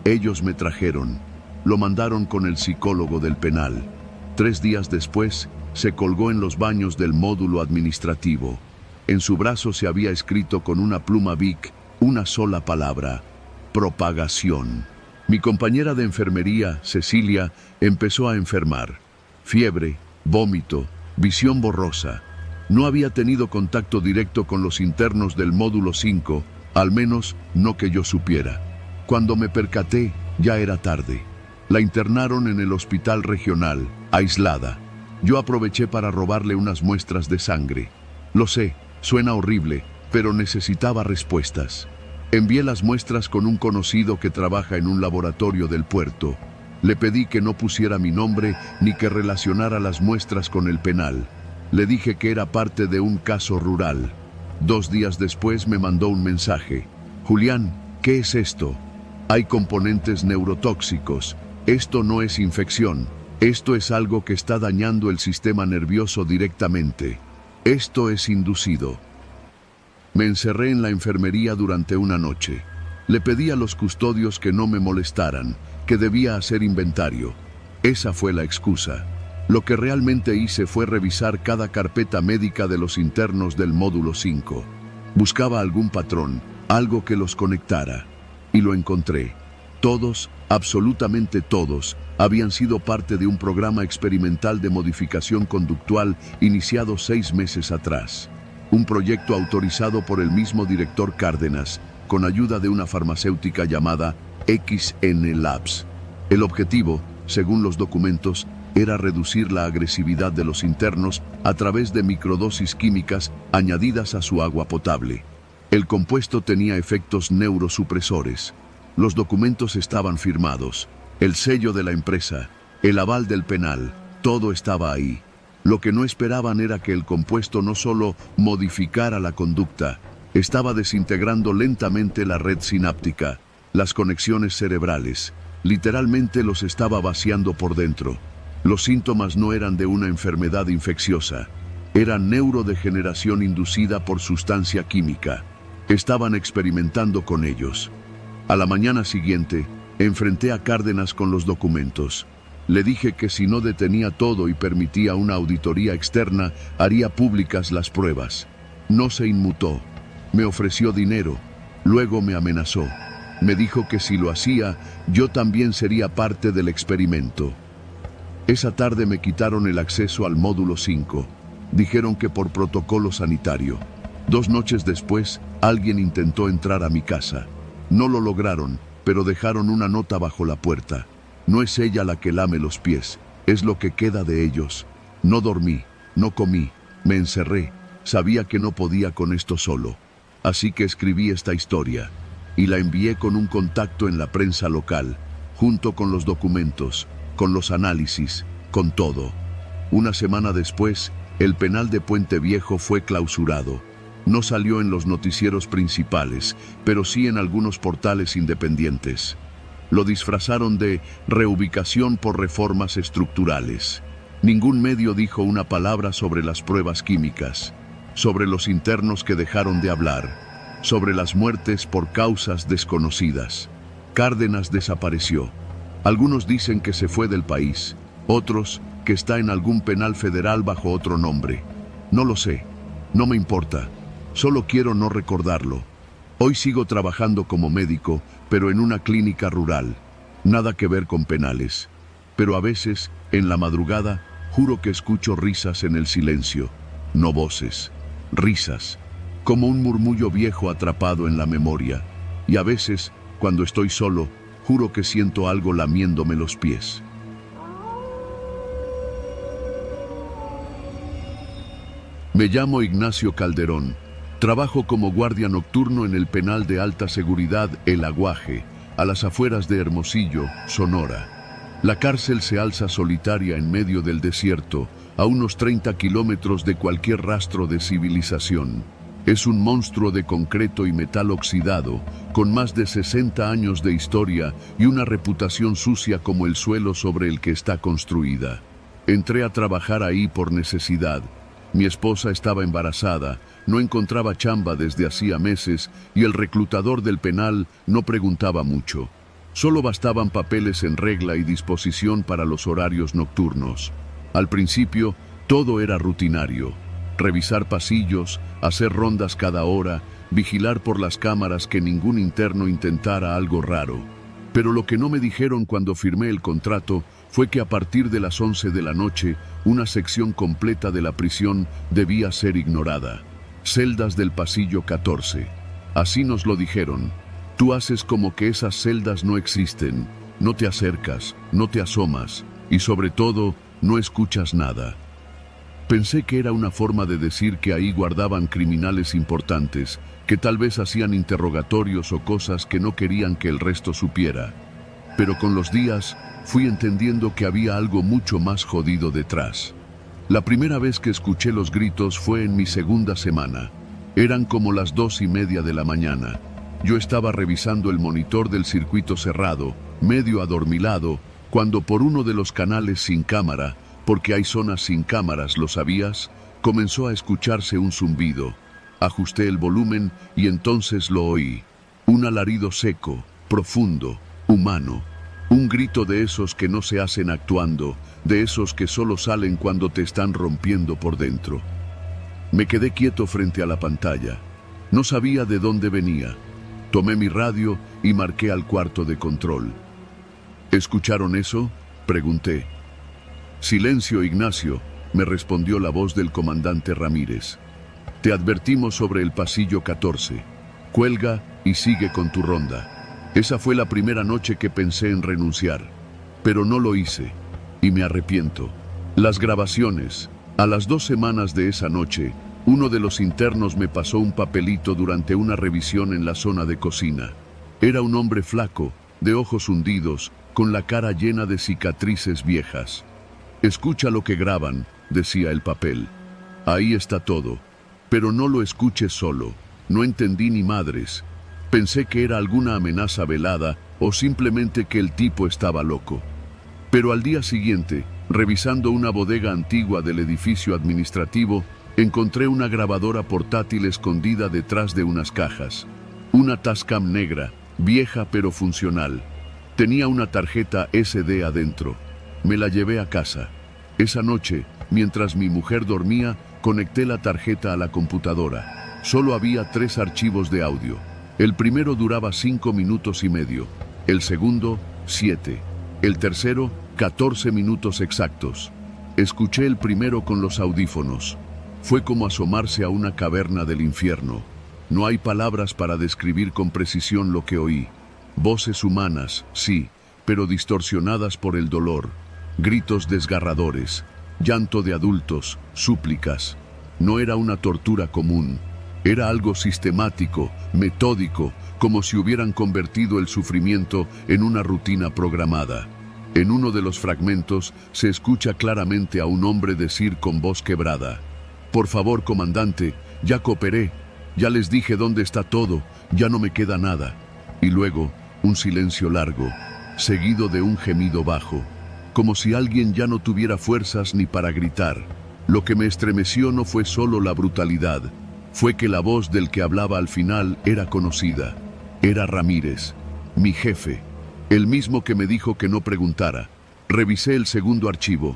Ellos me trajeron». Lo mandaron con el psicólogo del penal. 3 días después, se colgó en los baños del módulo administrativo. En su brazo se había escrito con una pluma Bic una sola palabra: propagación. Mi compañera de enfermería, Cecilia, empezó a enfermar. Fiebre, vómito, visión borrosa. No había tenido contacto directo con los internos del módulo 5, al menos no que yo supiera. Cuando me percaté, ya era tarde. La internaron en el hospital regional, aislada. Yo aproveché para robarle unas muestras de sangre. Lo sé, suena horrible, pero necesitaba respuestas. Envié las muestras con un conocido que trabaja en un laboratorio del puerto. Le pedí que no pusiera mi nombre ni que relacionara las muestras con el penal. Le dije que era parte de un caso rural. 2 días después me mandó un mensaje. «Julián, ¿qué es esto? Hay componentes neurotóxicos. Esto no es infección. Esto es algo que está dañando el sistema nervioso directamente. Esto es inducido». Me encerré en la enfermería durante una noche. Le pedí a los custodios que no me molestaran, que debía hacer inventario. Esa fue la excusa. Lo que realmente hice fue revisar cada carpeta médica de los internos del módulo 5. Buscaba algún patrón, algo que los conectara. Y lo encontré. Todos, absolutamente todos, habían sido parte de un programa experimental de modificación conductual iniciado 6 meses atrás. Un proyecto autorizado por el mismo director Cárdenas, con ayuda de una farmacéutica llamada XN Labs. El objetivo, según los documentos, era reducir la agresividad de los internos a través de microdosis químicas añadidas a su agua potable. El compuesto tenía efectos neurosupresores. Los documentos estaban firmados, el sello de la empresa, el aval del penal, todo estaba ahí. Lo que no esperaban era que el compuesto no solo modificara la conducta, estaba desintegrando lentamente la red sináptica, las conexiones cerebrales. Literalmente los estaba vaciando por dentro. Los síntomas no eran de una enfermedad infecciosa, era neurodegeneración inducida por sustancia química. Estaban experimentando con ellos. A la mañana siguiente, enfrenté a Cárdenas con los documentos. Le dije que si no detenía todo y permitía una auditoría externa, haría públicas las pruebas. No se inmutó. Me ofreció dinero. Luego me amenazó. Me dijo que si lo hacía, yo también sería parte del experimento. Esa tarde me quitaron el acceso al módulo 5. Dijeron que por protocolo sanitario. 2 noches después, alguien intentó entrar a mi casa. No lo lograron, pero dejaron una nota bajo la puerta. No es ella la que lame los pies, es lo que queda de ellos. No dormí, no comí, me encerré. Sabía que no podía con esto solo. Así que escribí esta historia y la envié con un contacto en la prensa local, junto con los documentos, con los análisis, con todo. Una semana después, el penal de Puente Viejo fue clausurado. No salió en los noticieros principales, pero sí en algunos portales independientes. Lo disfrazaron de reubicación por reformas estructurales. Ningún medio dijo una palabra sobre las pruebas químicas, sobre los internos que dejaron de hablar, sobre las muertes por causas desconocidas. Cárdenas desapareció. Algunos dicen que se fue del país, otros que está en algún penal federal bajo otro nombre. No lo sé, no me importa, solo quiero no recordarlo. Hoy sigo trabajando como médico, pero en una clínica rural. Nada que ver con penales. Pero a veces, en la madrugada, juro que escucho risas en el silencio. No voces, risas. Como un murmullo viejo atrapado en la memoria. Y a veces, cuando estoy solo, juro que siento algo lamiéndome los pies. Me llamo Ignacio Calderón. Trabajo como guardia nocturno en el penal de alta seguridad El Aguaje, a las afueras de Hermosillo, Sonora. La cárcel se alza solitaria en medio del desierto, a unos 30 kilómetros de cualquier rastro de civilización. Es un monstruo de concreto y metal oxidado, con más de 60 años de historia y una reputación sucia como el suelo sobre el que está construida. Entré a trabajar ahí por necesidad. Mi esposa estaba embarazada, no encontraba chamba desde hacía meses y el reclutador del penal no preguntaba mucho. Solo bastaban papeles en regla y disposición para los horarios nocturnos. Al principio, todo era rutinario. Revisar pasillos, hacer rondas cada hora, vigilar por las cámaras que ningún interno intentara algo raro. Pero lo que no me dijeron cuando firmé el contrato fue que a partir de las 11 de la noche, una sección completa de la prisión debía ser ignorada. Celdas del pasillo 14. Así nos lo dijeron. Tú haces como que esas celdas no existen, no te acercas, no te asomas y sobre todo, no escuchas nada. Pensé que era una forma de decir que ahí guardaban criminales importantes, que tal vez hacían interrogatorios o cosas que no querían que el resto supiera. Pero con los días, fui entendiendo que había algo mucho más jodido detrás. La primera vez que escuché los gritos fue en mi segunda semana. Eran como las 2:30 de la mañana. Yo estaba revisando el monitor del circuito cerrado, medio adormilado, cuando por uno de los canales sin cámara, porque hay zonas sin cámaras, ¿lo sabías?, comenzó a escucharse un zumbido. Ajusté el volumen y entonces lo oí. Un alarido seco, profundo, humano. Un grito de esos que no se hacen actuando, de esos que solo salen cuando te están rompiendo por dentro. Me quedé quieto frente a la pantalla. No sabía de dónde venía. Tomé mi radio y marqué al cuarto de control. ¿Escucharon eso?, pregunté. Silencio, Ignacio, me respondió la voz del comandante Ramírez. Te advertimos sobre el pasillo 14. Cuelga y sigue con tu ronda. Esa fue la primera noche que pensé en renunciar, pero no lo hice, y me arrepiento. Las grabaciones. A las 2 semanas de esa noche, uno de los internos me pasó un papelito durante una revisión en la zona de cocina. Era un hombre flaco, de ojos hundidos, con la cara llena de cicatrices viejas. Escucha lo que graban, decía el papel. Ahí está todo. Pero no lo escuches solo. No entendí ni madres. Pensé que era alguna amenaza velada o simplemente que el tipo estaba loco. Pero al día siguiente, revisando una bodega antigua del edificio administrativo, encontré una grabadora portátil escondida detrás de unas cajas. Una Tascam negra, vieja pero funcional. Tenía una tarjeta SD adentro. Me la llevé a casa. Esa noche, mientras mi mujer dormía, conecté la tarjeta a la computadora. Solo había 3 archivos de audio. El primero duraba 5 minutos y medio. El segundo, 7. El tercero, 14 minutos exactos. Escuché el primero con los audífonos. Fue como asomarse a una caverna del infierno. No hay palabras para describir con precisión lo que oí. Voces humanas, sí, pero distorsionadas por el dolor. Gritos desgarradores, llanto de adultos, súplicas. No era una tortura común. Era algo sistemático, metódico, como si hubieran convertido el sufrimiento en una rutina programada. En uno de los fragmentos se escucha claramente a un hombre decir con voz quebrada: «Por favor, comandante, ya cooperé, ya les dije dónde está todo, ya no me queda nada». Y luego, un silencio largo, seguido de un gemido bajo, como si alguien ya no tuviera fuerzas ni para gritar. Lo que me estremeció no fue solo la brutalidad, fue que la voz del que hablaba al final era conocida. Era Ramírez, mi jefe, el mismo que me dijo que no preguntara. Revisé el segundo archivo.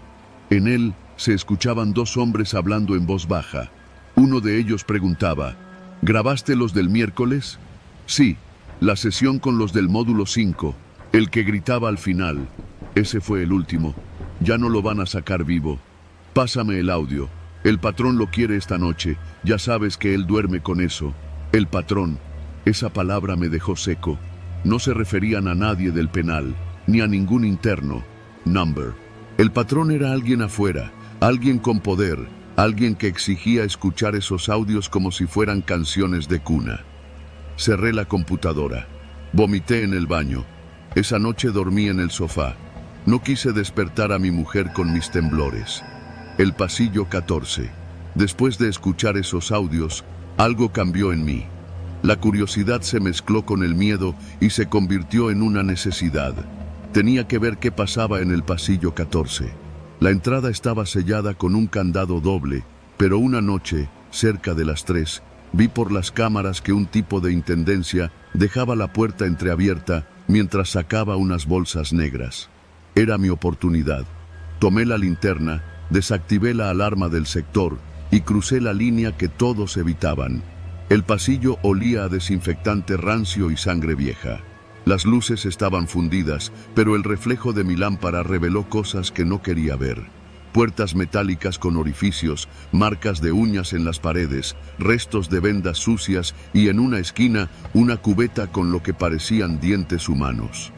En él se escuchaban 2 hombres hablando en voz baja. Uno de ellos preguntaba: ¿grabaste los del miércoles? Sí, la sesión con los del módulo 5, el que gritaba al final. Ese fue el último. Ya no lo van a sacar vivo. Pásame el audio. El patrón lo quiere esta noche. Ya sabes que él duerme con eso. El patrón. Esa palabra me dejó seco. No se referían a nadie del penal, ni a ningún interno. Number. El patrón era alguien afuera, alguien con poder, alguien que exigía escuchar esos audios como si fueran canciones de cuna. Cerré la computadora. Vomité en el baño. Esa noche dormí en el sofá. No quise despertar a mi mujer con mis temblores. El pasillo 14. Después de escuchar esos audios, algo cambió en mí. La curiosidad se mezcló con el miedo y se convirtió en una necesidad. Tenía que ver qué pasaba en el pasillo 14. La entrada estaba sellada con un candado doble, pero una noche, cerca de las 3, vi por las cámaras que un tipo de intendencia dejaba la puerta entreabierta mientras sacaba unas bolsas negras. Era mi oportunidad. Tomé la linterna, desactivé la alarma del sector y crucé la línea que todos evitaban. El pasillo olía a desinfectante rancio y sangre vieja. Las luces estaban fundidas, pero el reflejo de mi lámpara reveló cosas que no quería ver. Puertas metálicas con orificios, marcas de uñas en las paredes, restos de vendas sucias y en una esquina una cubeta con lo que parecían dientes humanos.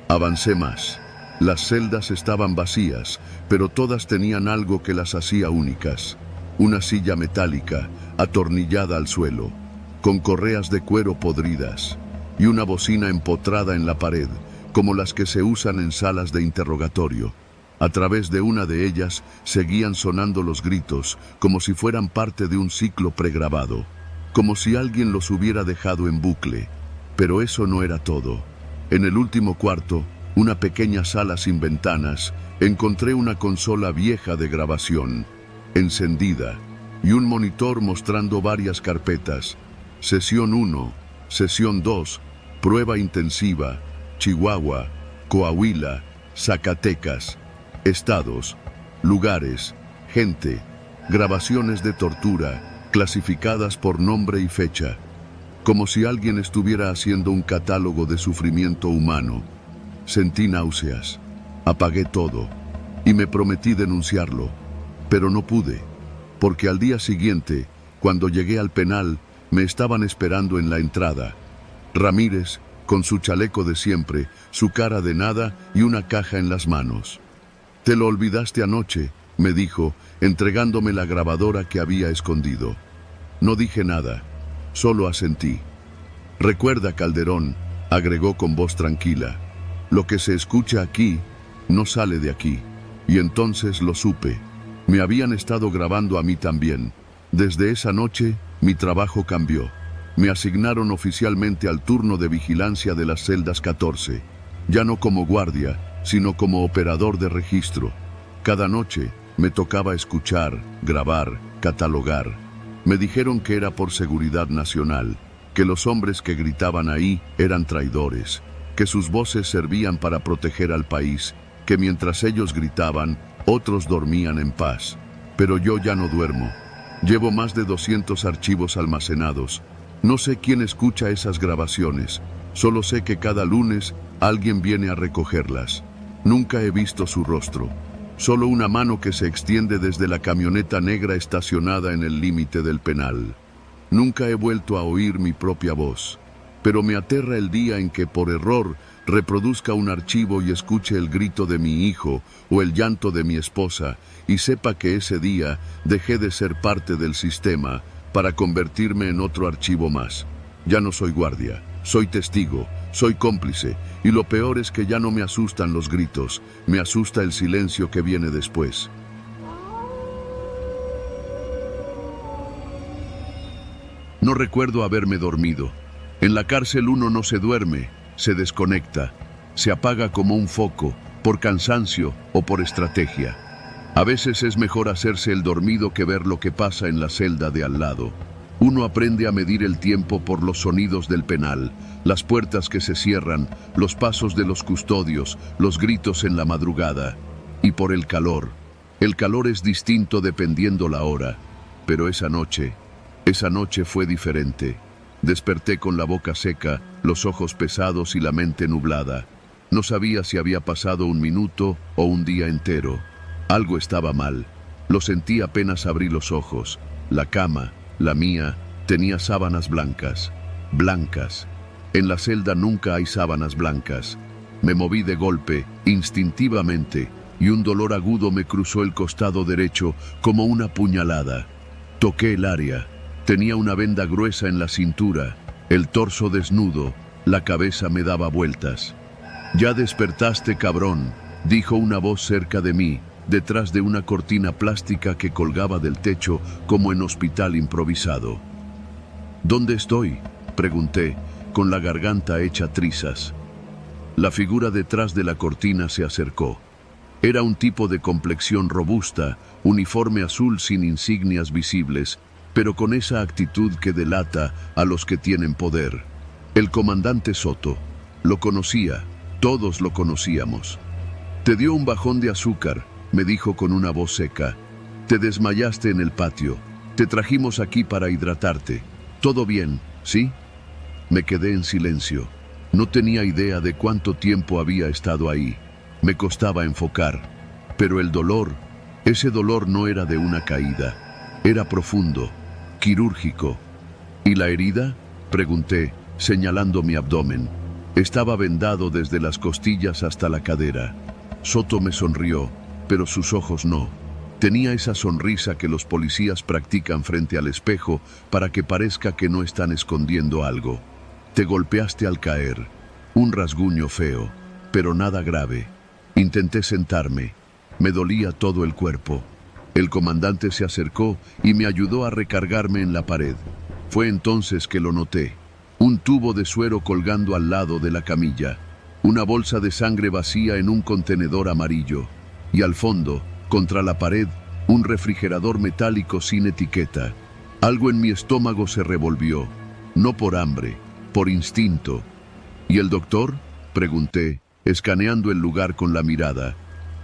Avancé más. Las celdas estaban vacías, pero todas tenían algo que las hacía únicas. Una silla metálica, atornillada al suelo, con correas de cuero podridas, y una bocina empotrada en la pared, como las que se usan en salas de interrogatorio. A través de una de ellas seguían sonando los gritos, como si fueran parte de un ciclo pregrabado, como si alguien los hubiera dejado en bucle. Pero eso no era todo. En el último cuarto, una pequeña sala sin ventanas, encontré una consola vieja de grabación, encendida, y un monitor mostrando varias carpetas. Sesión 1, Sesión 2, Prueba Intensiva, Chihuahua, Coahuila, Zacatecas, estados, lugares, gente, grabaciones de tortura, clasificadas por nombre y fecha, como si alguien estuviera haciendo un catálogo de sufrimiento humano. Sentí náuseas, apagué todo y me prometí denunciarlo, pero no pude, porque al día siguiente, cuando llegué al penal, me estaban esperando en la entrada. Ramírez, con su chaleco de siempre, su cara de nada y una caja en las manos. «Te lo olvidaste anoche», me dijo, entregándome la grabadora que había escondido. No dije nada, solo asentí. «Recuerda, Calderón», agregó con voz tranquila, «lo que se escucha aquí, no sale de aquí». Y entonces lo supe. Me habían estado grabando a mí también. Desde esa noche, mi trabajo cambió. Me asignaron oficialmente al turno de vigilancia de las celdas 14. Ya no como guardia, sino como operador de registro. Cada noche me tocaba escuchar, grabar, catalogar. Me dijeron que era por seguridad nacional, que los hombres que gritaban ahí eran traidores, que sus voces servían para proteger al país, que mientras ellos gritaban, otros dormían en paz. Pero yo ya no duermo. Llevo más de 200 archivos almacenados. No sé quién escucha esas grabaciones. Solo sé que cada lunes alguien viene a recogerlas. Nunca he visto su rostro. Solo una mano que se extiende desde la camioneta negra estacionada en el límite del penal. Nunca he vuelto a oír mi propia voz. Pero me aterra el día en que por error reproduzca un archivo y escuche el grito de mi hijo o el llanto de mi esposa y sepa que ese día dejé de ser parte del sistema para convertirme en otro archivo más. Ya no soy guardia, soy testigo, soy cómplice y lo peor es que ya no me asustan los gritos, me asusta el silencio que viene después. No recuerdo haberme dormido. En la cárcel uno no se duerme, se desconecta, se apaga como un foco, por cansancio o por estrategia. A veces es mejor hacerse el dormido que ver lo que pasa en la celda de al lado. Uno aprende a medir el tiempo por los sonidos del penal, las puertas que se cierran, los pasos de los custodios, los gritos en la madrugada. Y por el calor. El calor es distinto dependiendo la hora. Pero esa noche fue diferente. Desperté con la boca seca, los ojos pesados y la mente nublada. No sabía si había pasado un minuto o un día entero. Algo estaba mal. Lo sentí apenas abrí los ojos. La cama, la mía, tenía sábanas blancas. Blancas. En la celda nunca hay sábanas blancas. Me moví de golpe, instintivamente, y un dolor agudo me cruzó el costado derecho como una puñalada. Toqué el área. Tenía una venda gruesa en la cintura, el torso desnudo, la cabeza me daba vueltas. «Ya despertaste, cabrón», dijo una voz cerca de mí, detrás de una cortina plástica que colgaba del techo como en hospital improvisado. «¿Dónde estoy?», pregunté, con la garganta hecha trizas. La figura detrás de la cortina se acercó. Era un tipo de complexión robusta, uniforme azul sin insignias visibles, pero con esa actitud que delata a los que tienen poder. El comandante Soto. Lo conocía, todos lo conocíamos. «Te dio un bajón de azúcar», me dijo con una voz seca. «Te desmayaste en el patio. Te trajimos aquí para hidratarte. ¿Todo bien, sí?» Me quedé en silencio. No tenía idea de cuánto tiempo había estado ahí. Me costaba enfocar. Pero el dolor, ese dolor no era de una caída. Era profundo. Quirúrgico. ¿Y la herida?, pregunté, señalando mi abdomen. Estaba vendado desde las costillas hasta la cadera. Soto me sonrió, pero sus ojos no. Tenía esa sonrisa que los policías practican frente al espejo para que parezca que no están escondiendo algo. «Te golpeaste al caer. Un rasguño feo, pero nada grave». Intenté sentarme. Me dolía todo el cuerpo. El comandante se acercó y me ayudó a recargarme en la pared. Fue entonces que lo noté. Un tubo de suero colgando al lado de la camilla. Una bolsa de sangre vacía en un contenedor amarillo. Y al fondo, contra la pared, un refrigerador metálico sin etiqueta. Algo en mi estómago se revolvió. No por hambre, por instinto. «¿Y el doctor?», pregunté, escaneando el lugar con la mirada.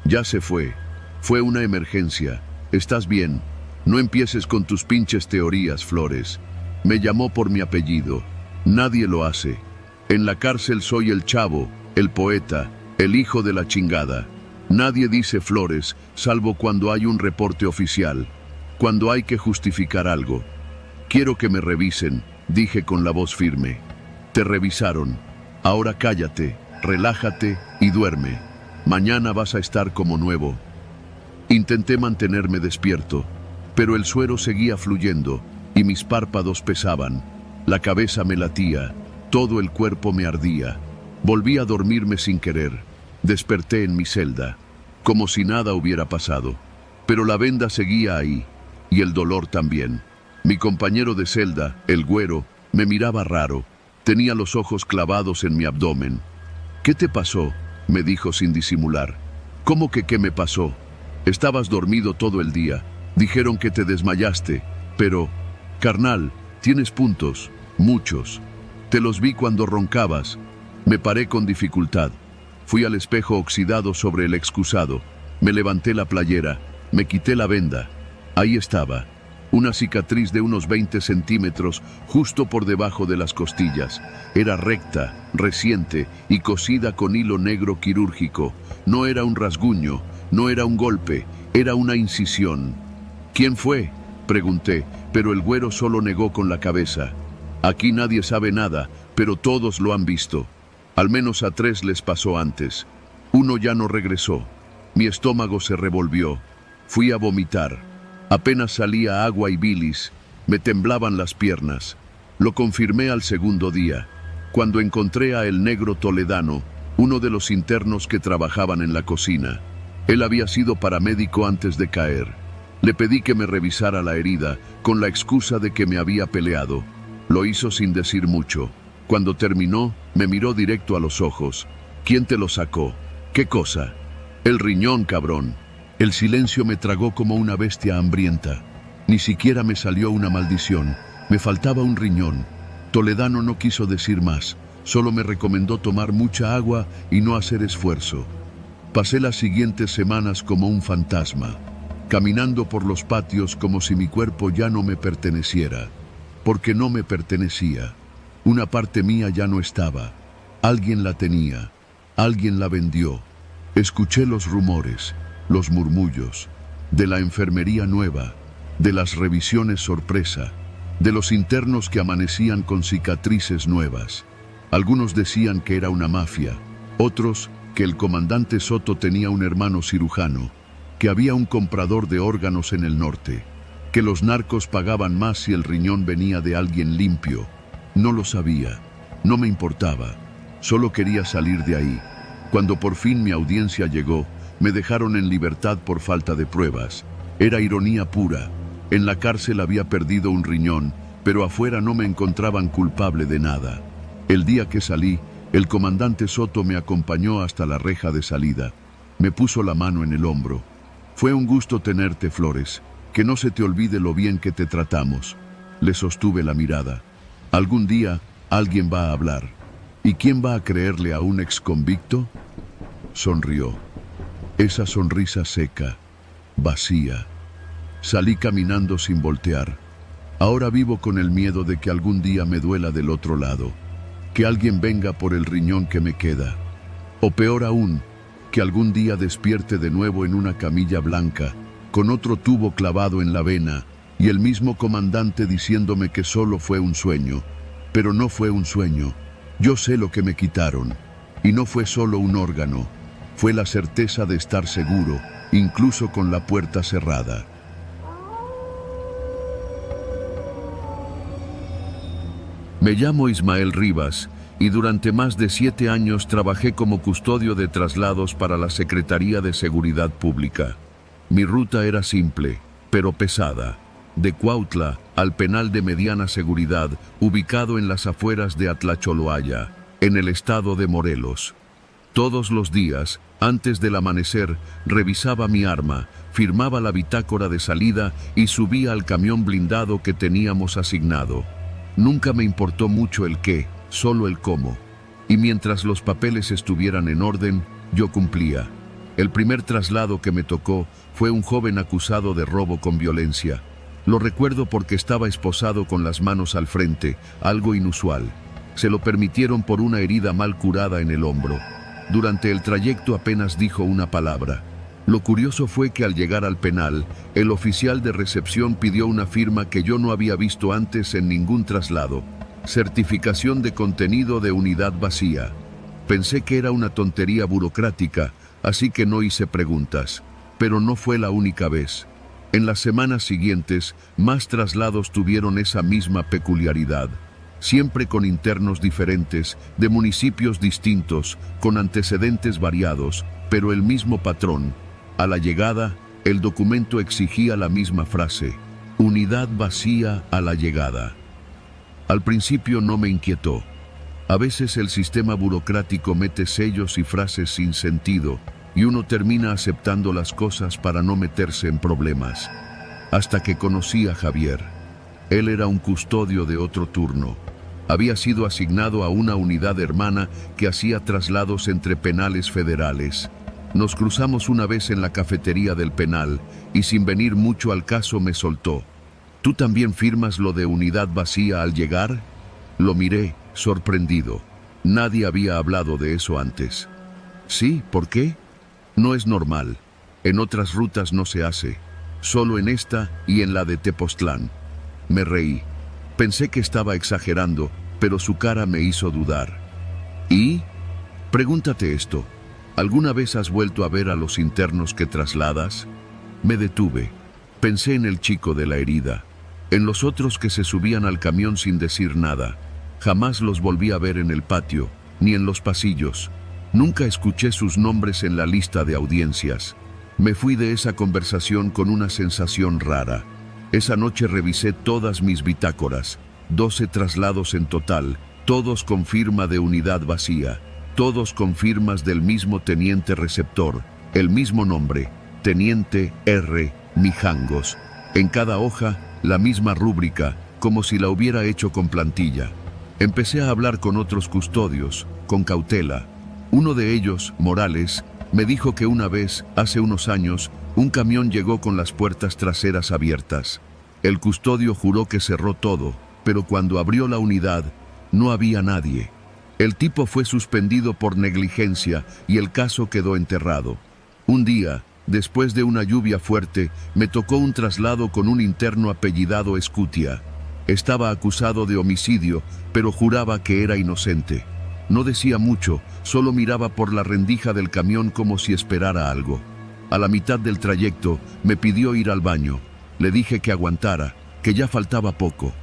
«Ya se fue. Fue una emergencia. Estás bien. No empieces con tus pinches teorías, Flores. Me llamó por mi apellido. Nadie lo hace. En la cárcel soy el chavo, el poeta, el hijo de la chingada. Nadie dice Flores, salvo cuando hay un reporte oficial, cuando hay que justificar algo. Quiero que me revisen», dije con la voz firme. «Te revisaron. Ahora cállate, relájate y duerme. Mañana vas a estar como nuevo». Intenté mantenerme despierto, pero el suero seguía fluyendo y mis párpados pesaban. La cabeza me latía, todo el cuerpo me ardía. Volví a dormirme sin querer. Desperté en mi celda. como si nada hubiera pasado. Pero la venda seguía ahí, y el dolor también. Mi compañero de celda, el güero, me miraba raro. Tenía los ojos clavados en mi abdomen. «¿Qué te pasó?», me dijo sin disimular. «¿Cómo que qué me pasó? Estabas dormido todo el día. Dijeron que te desmayaste, pero... Carnal, tienes puntos, muchos. Te los vi cuando roncabas». Me paré con dificultad. Fui al espejo oxidado sobre el excusado. Me levanté la playera, me quité la venda. Ahí estaba, una cicatriz de unos 20 centímetros justo por debajo de las costillas. Era recta, reciente y cosida con hilo negro quirúrgico. No era un rasguño, no era un golpe, era una incisión. «¿Quién fue?», pregunté, pero el güero solo negó con la cabeza. «Aquí nadie sabe nada, pero todos lo han visto. Al menos a 3 les pasó antes. Uno ya no regresó. Mi estómago se revolvió. Fui a vomitar. Apenas salía agua y bilis. Me temblaban las piernas. Lo confirmé al segundo día, cuando encontré a el negro toledano, uno de los internos que trabajaban en la cocina. Él había sido paramédico antes de caer. Le pedí que me revisara la herida, con la excusa de que me había peleado. Lo hizo sin decir mucho. Cuando terminó, me miró directo a los ojos. «¿Quién te lo sacó?». «¿Qué cosa?». «El riñón, cabrón». El silencio me tragó como una bestia hambrienta. Ni siquiera me salió una maldición. Me faltaba un riñón. Toledano no quiso decir más. Solo me recomendó tomar mucha agua y no hacer esfuerzo. Pasé las siguientes semanas como un fantasma, caminando por los patios como si mi cuerpo ya no me perteneciera. Porque no me pertenecía. Una parte mía ya no estaba. Alguien la tenía. Alguien la vendió. Escuché los rumores, los murmullos, de la enfermería nueva, de las revisiones sorpresa, de los internos que amanecían con cicatrices nuevas. Algunos decían que era una mafia, otros que el comandante Soto tenía un hermano cirujano, que había un comprador de órganos en el norte, que los narcos pagaban más si el riñón venía de alguien limpio. No lo sabía, no me importaba, solo quería salir de ahí. Cuando por fin mi audiencia llegó, me dejaron en libertad por falta de pruebas. Era ironía pura. En la cárcel había perdido un riñón, pero afuera no me encontraban culpable de nada. El día que salí, el comandante Soto me acompañó hasta la reja de salida. Me puso la mano en el hombro. «Fue un gusto tenerte, Flores. Que no se te olvide lo bien que te tratamos». Le sostuve la mirada. «Algún día alguien va a hablar. ¿Y quién va a creerle a un exconvicto?». Sonrió. Esa sonrisa seca, vacía. Salí caminando sin voltear. Ahora vivo con el miedo de que algún día me duela del otro lado. Que alguien venga por el riñón que me queda. O peor aún, que algún día despierte de nuevo en una camilla blanca, con otro tubo clavado en la vena, y el mismo comandante diciéndome que solo fue un sueño. Pero no fue un sueño. Yo sé lo que me quitaron. Y no fue solo un órgano. Fue la certeza de estar seguro, incluso con la puerta cerrada. Me llamo Ismael Rivas y durante más de 7 años trabajé como custodio de traslados para la Secretaría de Seguridad Pública. Mi ruta era simple, pero pesada. De Cuautla al penal de mediana seguridad, ubicado en las afueras de Atlacholoaya, en el estado de Morelos. Todos los días, antes del amanecer, revisaba mi arma, firmaba la bitácora de salida y subía al camión blindado que teníamos asignado. Nunca me importó mucho el qué, solo el cómo. Y mientras los papeles estuvieran en orden, yo cumplía. El primer traslado que me tocó fue un joven acusado de robo con violencia. Lo recuerdo porque estaba esposado con las manos al frente, algo inusual. Se lo permitieron por una herida mal curada en el hombro. Durante el trayecto apenas dijo una palabra. Lo curioso fue que al llegar al penal, el oficial de recepción pidió una firma que yo no había visto antes en ningún traslado. Certificación de contenido de unidad vacía. Pensé que era una tontería burocrática, así que no hice preguntas. Pero no fue la única vez. En las semanas siguientes, más traslados tuvieron esa misma peculiaridad. Siempre con internos diferentes, de municipios distintos, con antecedentes variados, pero el mismo patrón, A la llegada, el documento exigía la misma frase: unidad vacía a la llegada. Al principio no me inquietó. A veces el sistema burocrático mete sellos y frases sin sentido, y uno termina aceptando las cosas para no meterse en problemas. Hasta que conocí a Javier. Él era un custodio de otro turno. Había sido asignado a una unidad hermana que hacía traslados entre penales federales. Nos cruzamos una vez en la cafetería del penal y sin venir mucho al caso me soltó: ¿tú también firmas lo de unidad vacía al llegar? Lo miré, sorprendido. Nadie había hablado de eso antes. Sí, ¿por qué? No es normal. En otras rutas no se hace. Solo en esta y en la de Tepoztlán. Me reí. Pensé que estaba exagerando, pero su cara me hizo dudar. ¿Y? Pregúntate esto. ¿Alguna vez has vuelto a ver a los internos que trasladas? Me detuve. Pensé en el chico de la herida, en los otros que se subían al camión sin decir nada. Jamás los volví a ver en el patio, ni en los pasillos. Nunca escuché sus nombres en la lista de audiencias. Me fui de esa conversación con una sensación rara. Esa noche revisé todas mis bitácoras, 12 traslados en total, todos con firma de unidad vacía, todos con firmas del mismo teniente receptor, el mismo nombre, Teniente R. Mijangos. En cada hoja, la misma rúbrica, como si la hubiera hecho con plantilla. Empecé a hablar con otros custodios, con cautela. Uno de ellos, Morales, me dijo que una vez, hace unos años, un camión llegó con las puertas traseras abiertas. El custodio juró que cerró todo, pero cuando abrió la unidad, no había nadie. El tipo fue suspendido por negligencia y el caso quedó enterrado. Un día, después de una lluvia fuerte, me tocó un traslado con un interno apellidado Escutia. Estaba acusado de homicidio, pero juraba que era inocente. No decía mucho, solo miraba por la rendija del camión como si esperara algo. A la mitad del trayecto, me pidió ir al baño. Le dije que aguantara, que ya faltaba poco.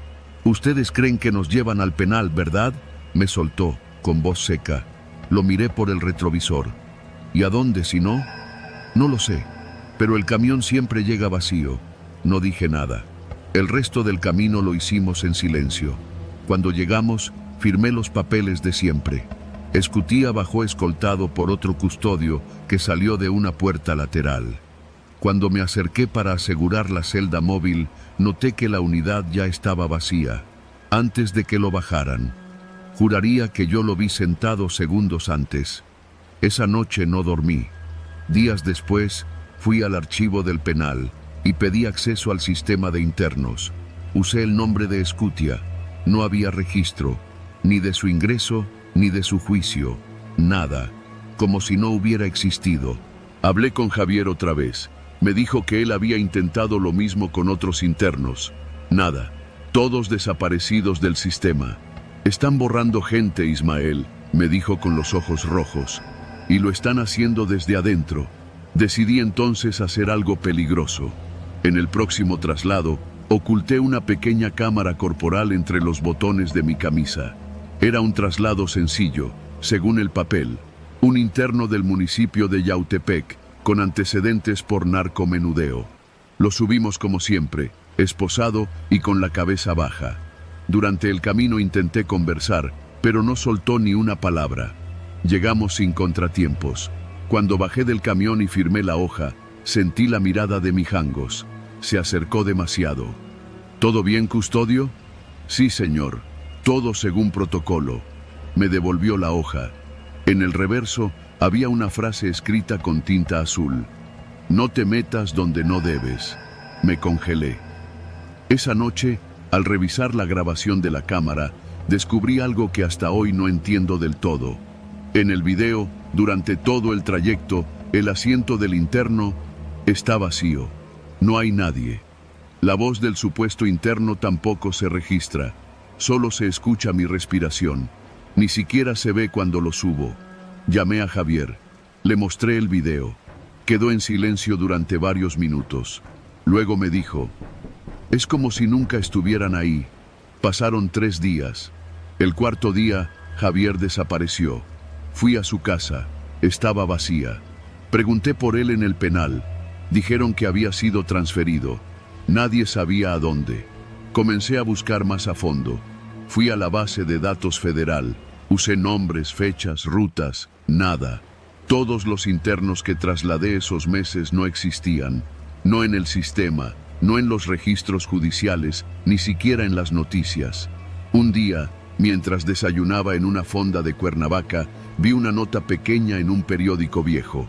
«Ustedes creen que nos llevan al penal, ¿verdad?», me soltó, con voz seca. Lo miré por el retrovisor. «¿Y a dónde, si no?». «No lo sé, pero el camión siempre llega vacío». No dije nada. El resto del camino lo hicimos en silencio. Cuando llegamos, firmé los papeles de siempre. Escutia bajó escoltado por otro custodio que salió de una puerta lateral. Cuando me acerqué para asegurar la celda móvil, noté que la unidad ya estaba vacía, antes de que lo bajaran. Juraría que yo lo vi sentado segundos antes. Esa noche no dormí. Días después, fui al archivo del penal y pedí acceso al sistema de internos. Usé el nombre de Escutia. No había registro, ni de su ingreso, ni de su juicio. Nada, como si no hubiera existido. Hablé con Javier otra vez. Me dijo que él había intentado lo mismo con otros internos. Nada, todos desaparecidos del sistema. Están borrando gente, Ismael, me dijo con los ojos rojos. Y lo están haciendo desde adentro. Decidí entonces hacer algo peligroso. En el próximo traslado, oculté una pequeña cámara corporal entre los botones de mi camisa. Era un traslado sencillo, según el papel. Un interno del municipio de Yautepec, con antecedentes por narcomenudeo. Lo subimos como siempre, esposado y con la cabeza baja. Durante el camino intenté conversar, pero no soltó ni una palabra. Llegamos sin contratiempos. Cuando bajé del camión y firmé la hoja, sentí la mirada de Mijangos. Se acercó demasiado. ¿Todo bien, custodio? Sí, señor. Todo según protocolo. Me devolvió la hoja. En el reverso había una frase escrita con tinta azul. No te metas donde no debes. Me congelé. Esa noche, al revisar la grabación de la cámara, descubrí algo que hasta hoy no entiendo del todo. En el video, durante todo el trayecto, el asiento del interno está vacío. No hay nadie. La voz del supuesto interno tampoco se registra. Solo se escucha mi respiración. Ni siquiera se ve cuando lo subo. Llamé a Javier. Le mostré el video. Quedó en silencio durante varios minutos. Luego me dijo: es como si nunca estuvieran ahí. Pasaron 3 días. El cuarto día, Javier desapareció. Fui a su casa. Estaba vacía. Pregunté por él en el penal. Dijeron que había sido transferido. Nadie sabía a dónde. Comencé a buscar más a fondo. Fui a la base de datos federal. Usé nombres, fechas, rutas. Nada. Todos los internos que trasladé esos meses no existían. No en el sistema, no en los registros judiciales, ni siquiera en las noticias. Un día, mientras desayunaba en una fonda de Cuernavaca, vi una nota pequeña en un periódico viejo.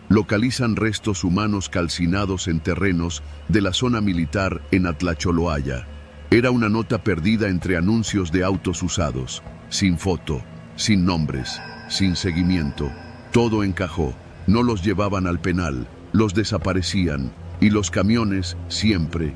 Localizan restos humanos calcinados en terrenos de la zona militar en Atlacholoaya. Era una nota perdida entre anuncios de autos usados, sin foto, sin nombres, sin seguimiento. Todo encajó. No los llevaban al penal, los desaparecían, y los camiones siempre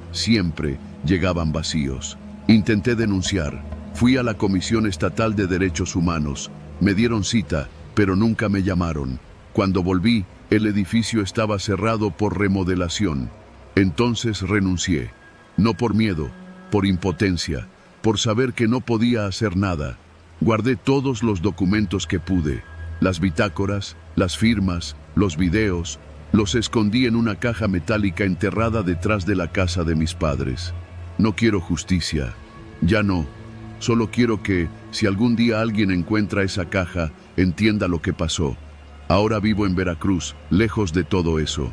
llegaban vacíos. Intenté denunciar. Fui a la Comisión Estatal de Derechos Humanos. Me dieron cita, pero nunca me llamaron. Cuando volví, el edificio estaba cerrado por remodelación. Entonces renuncié. No por miedo, por impotencia, por saber que no podía hacer nada. Guardé todos los documentos que pude. Las bitácoras, las firmas, los videos. Los escondí en una caja metálica enterrada detrás de la casa de mis padres. No quiero justicia. Ya no. Solo quiero que, si algún día alguien encuentra esa caja, entienda lo que pasó. Ahora vivo en Veracruz, lejos de todo eso.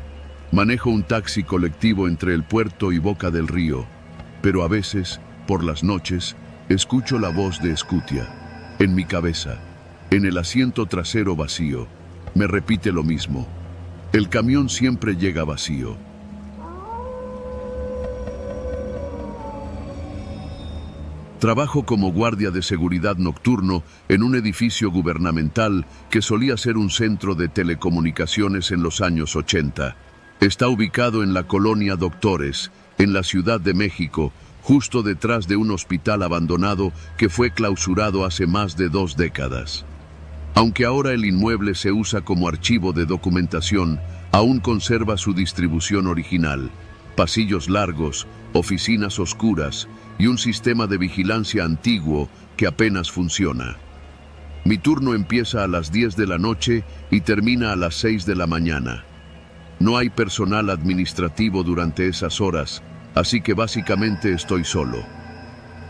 Manejo un taxi colectivo entre el puerto y Boca del Río. Pero a veces, por las noches, escucho la voz de Escutia. En mi cabeza, en el asiento trasero vacío, me repite lo mismo. El camión siempre llega vacío. Trabajo como guardia de seguridad nocturno en un edificio gubernamental que solía ser un centro de telecomunicaciones en los años 80. Está ubicado en la colonia Doctores, en la Ciudad de México, justo detrás de un hospital abandonado que fue clausurado hace más de 2 décadas. Aunque ahora el inmueble se usa como archivo de documentación, aún conserva su distribución original. Pasillos largos, oficinas oscuras y un sistema de vigilancia antiguo que apenas funciona. Mi turno empieza a las 10 de la noche y termina a las 6 de la mañana. No hay personal administrativo durante esas horas, así que básicamente estoy solo.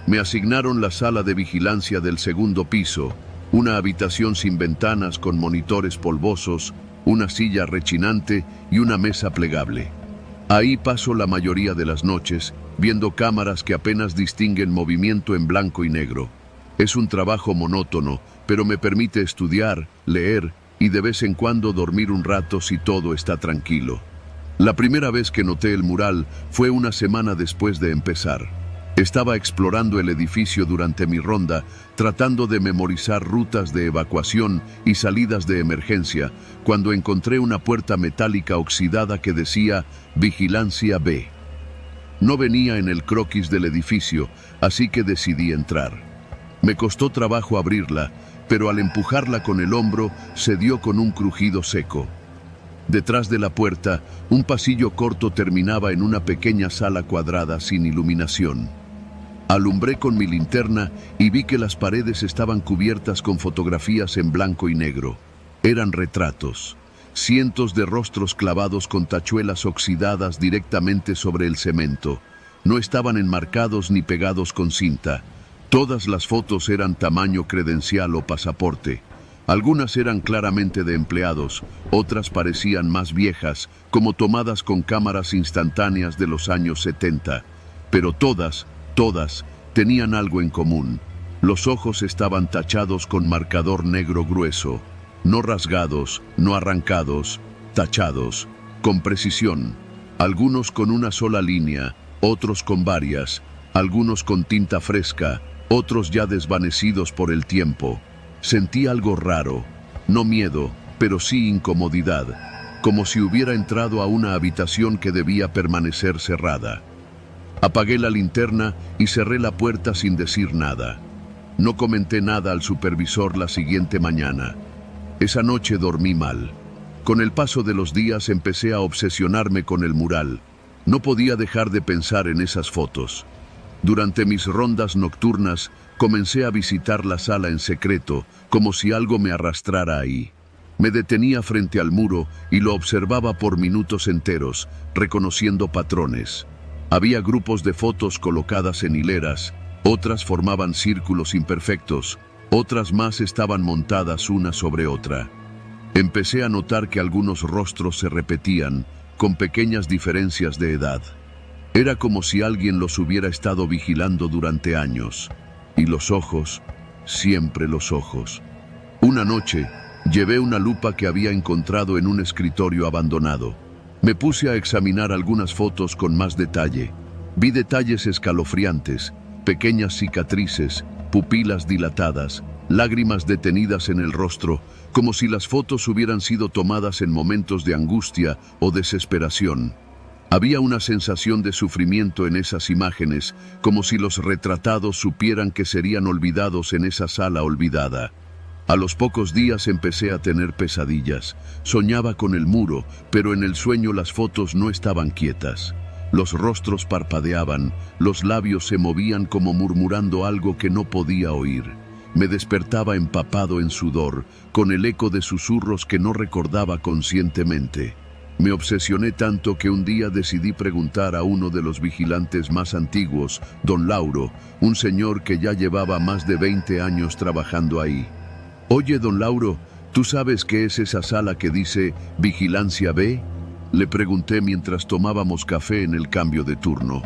Me asignaron la sala de vigilancia del segundo piso, una habitación sin ventanas con monitores polvosos, una silla rechinante y una mesa plegable. Ahí paso la mayoría de las noches, viendo cámaras que apenas distinguen movimiento en blanco y negro. Es un trabajo monótono, pero me permite estudiar, leer y de vez en cuando dormir un rato si todo está tranquilo. La primera vez que noté el mural fue una semana después de empezar. Estaba explorando el edificio durante mi ronda, tratando de memorizar rutas de evacuación y salidas de emergencia, cuando encontré una puerta metálica oxidada que decía Vigilancia B. No venía en el croquis del edificio, así que decidí entrar. Me costó trabajo abrirla, pero al empujarla con el hombro se dio con un crujido seco. Detrás de la puerta, un pasillo corto terminaba en una pequeña sala cuadrada sin iluminación. Alumbré con mi linterna y vi que las paredes estaban cubiertas con fotografías en blanco y negro. Eran retratos. Cientos de rostros clavados con tachuelas oxidadas directamente sobre el cemento. No estaban enmarcados ni pegados con cinta. Todas las fotos eran tamaño credencial o pasaporte. Algunas eran claramente de empleados, otras parecían más viejas, como tomadas con cámaras instantáneas de los años 70. Pero todas tenían algo en común. Los ojos estaban tachados con marcador negro grueso, no rasgados, no arrancados, tachados, con precisión. Algunos con una sola línea, otros con varias, algunos con tinta fresca, otros ya desvanecidos por el tiempo. Sentí algo raro, no miedo, pero sí incomodidad, como si hubiera entrado a una habitación que debía permanecer cerrada. Apagué la linterna y cerré la puerta sin decir nada. No comenté nada al supervisor la siguiente mañana. Esa noche dormí mal. Con el paso de los días empecé a obsesionarme con el mural. No podía dejar de pensar en esas fotos. Durante mis rondas nocturnas, comencé a visitar la sala en secreto, como si algo me arrastrara ahí. Me detenía frente al muro y lo observaba por minutos enteros, reconociendo patrones. Había grupos de fotos colocadas en hileras, otras formaban círculos imperfectos, otras más estaban montadas una sobre otra. Empecé a notar que algunos rostros se repetían, con pequeñas diferencias de edad. Era como si alguien los hubiera estado vigilando durante años. Y los ojos, siempre los ojos. Una noche, llevé una lupa que había encontrado en un escritorio abandonado. Me puse a examinar algunas fotos con más detalle. Vi detalles escalofriantes, pequeñas cicatrices, pupilas dilatadas, lágrimas detenidas en el rostro, como si las fotos hubieran sido tomadas en momentos de angustia o desesperación. Había una sensación de sufrimiento en esas imágenes, como si los retratados supieran que serían olvidados en esa sala olvidada. A los pocos días empecé a tener pesadillas. Soñaba con el muro, pero en el sueño las fotos no estaban quietas. Los rostros parpadeaban, los labios se movían como murmurando algo que no podía oír. Me despertaba empapado en sudor, con el eco de susurros que no recordaba conscientemente. Me obsesioné tanto que un día decidí preguntar a uno de los vigilantes más antiguos, don Lauro, un señor que ya llevaba más de 20 años trabajando ahí. «Oye, don Lauro, ¿tú sabes qué es esa sala que dice Vigilancia B?», le pregunté mientras tomábamos café en el cambio de turno.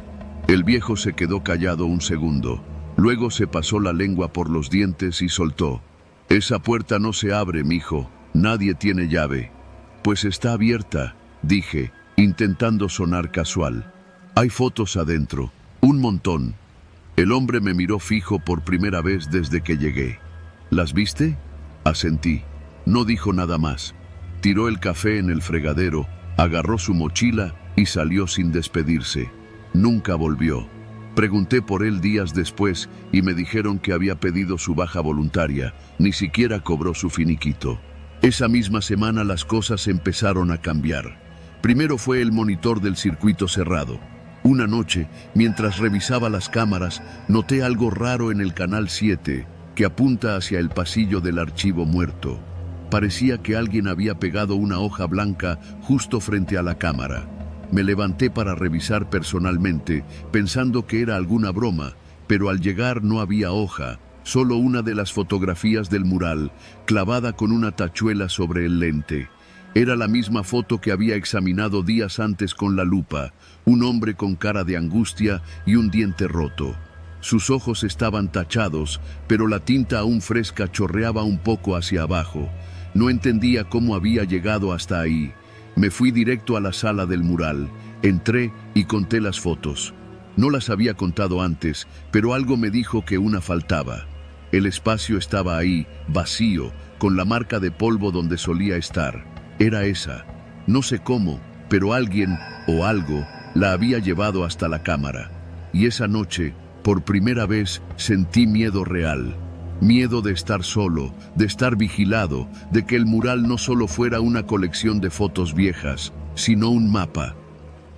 El viejo se quedó callado un segundo. Luego se pasó la lengua por los dientes y soltó. «Esa puerta no se abre, mijo. Nadie tiene llave». «Pues está abierta», dije, intentando sonar casual. «Hay fotos adentro, un montón». El hombre me miró fijo por primera vez desde que llegué. «¿Las viste?», asentí. No dijo nada más. Tiró el café en el fregadero, agarró su mochila y salió sin despedirse. Nunca volvió. Pregunté por él días después y me dijeron que había pedido su baja voluntaria, ni siquiera cobró su finiquito. Esa misma semana las cosas empezaron a cambiar. Primero fue el monitor del circuito cerrado. Una noche, mientras revisaba las cámaras, noté algo raro en el canal 7, que apunta hacia el pasillo del archivo muerto. Parecía que alguien había pegado una hoja blanca justo frente a la cámara. Me levanté para revisar personalmente, pensando que era alguna broma, pero al llegar no había hoja, solo una de las fotografías del mural, clavada con una tachuela sobre el lente. Era la misma foto que había examinado días antes con la lupa, un hombre con cara de angustia y un diente roto. Sus ojos estaban tachados, pero la tinta aún fresca chorreaba un poco hacia abajo. No entendía cómo había llegado hasta ahí. Me fui directo a la sala del mural. Entré y conté las fotos. No las había contado antes, pero algo me dijo que una faltaba. El espacio estaba ahí, vacío, con la marca de polvo donde solía estar. Era esa. No sé cómo, pero alguien o algo la había llevado hasta la cámara. Y esa noche, por primera vez, sentí miedo real. Miedo de estar solo, de estar vigilado, de que el mural no solo fuera una colección de fotos viejas, sino un mapa.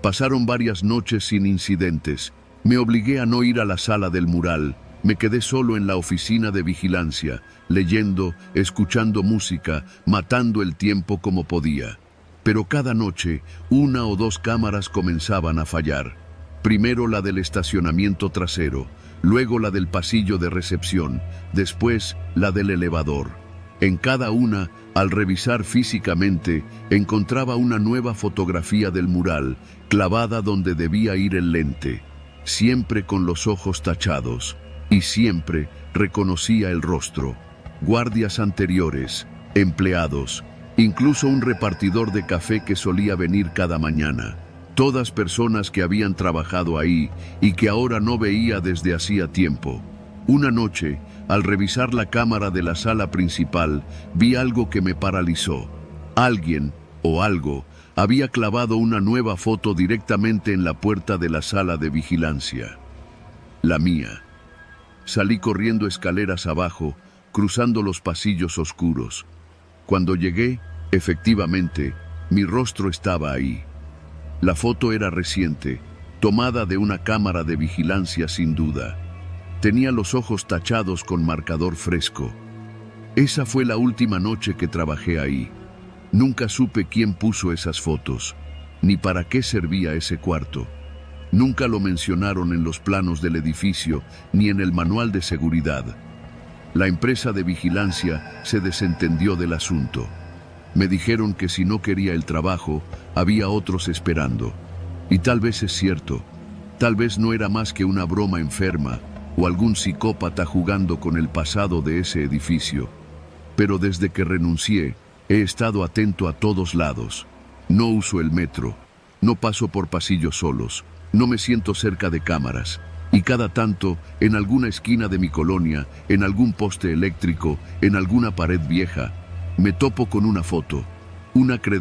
Pasaron varias noches sin incidentes. Me obligué a no ir a la sala del mural. Me quedé solo en la oficina de vigilancia, leyendo, escuchando música, matando el tiempo como podía. Pero cada noche, una o dos cámaras comenzaban a fallar. Primero la del estacionamiento trasero, luego la del pasillo de recepción, después la del elevador. En cada una, al revisar físicamente, encontraba una nueva fotografía del mural, clavada donde debía ir el lente, siempre con los ojos tachados, y siempre reconocía el rostro. Guardias anteriores, empleados, incluso un repartidor de café que solía venir cada mañana. Todas personas que habían trabajado ahí y que ahora no veía desde hacía tiempo. Una noche, al revisar la cámara de la sala principal, vi algo que me paralizó. Alguien, o algo, había clavado una nueva foto directamente en la puerta de la sala de vigilancia. La mía. Salí corriendo escaleras abajo, cruzando los pasillos oscuros. Cuando llegué, efectivamente, mi rostro estaba ahí. La foto era reciente, tomada de una cámara de vigilancia sin duda. Tenía los ojos tachados con marcador fresco. Esa fue la última noche que trabajé ahí. Nunca supe quién puso esas fotos, ni para qué servía ese cuarto. Nunca lo mencionaron en los planos del edificio, ni en el manual de seguridad. La empresa de vigilancia se desentendió del asunto. Me dijeron que si no quería el trabajo, había otros esperando. Y tal vez es cierto. Tal vez no era más que una broma enferma o algún psicópata jugando con el pasado de ese edificio. Pero desde que renuncié, he estado atento a todos lados. No uso el metro, no paso por pasillos solos, no me siento cerca de cámaras. Y cada tanto, en alguna esquina de mi colonia, en algún poste eléctrico, en alguna pared vieja, me topo con una foto, una credencial.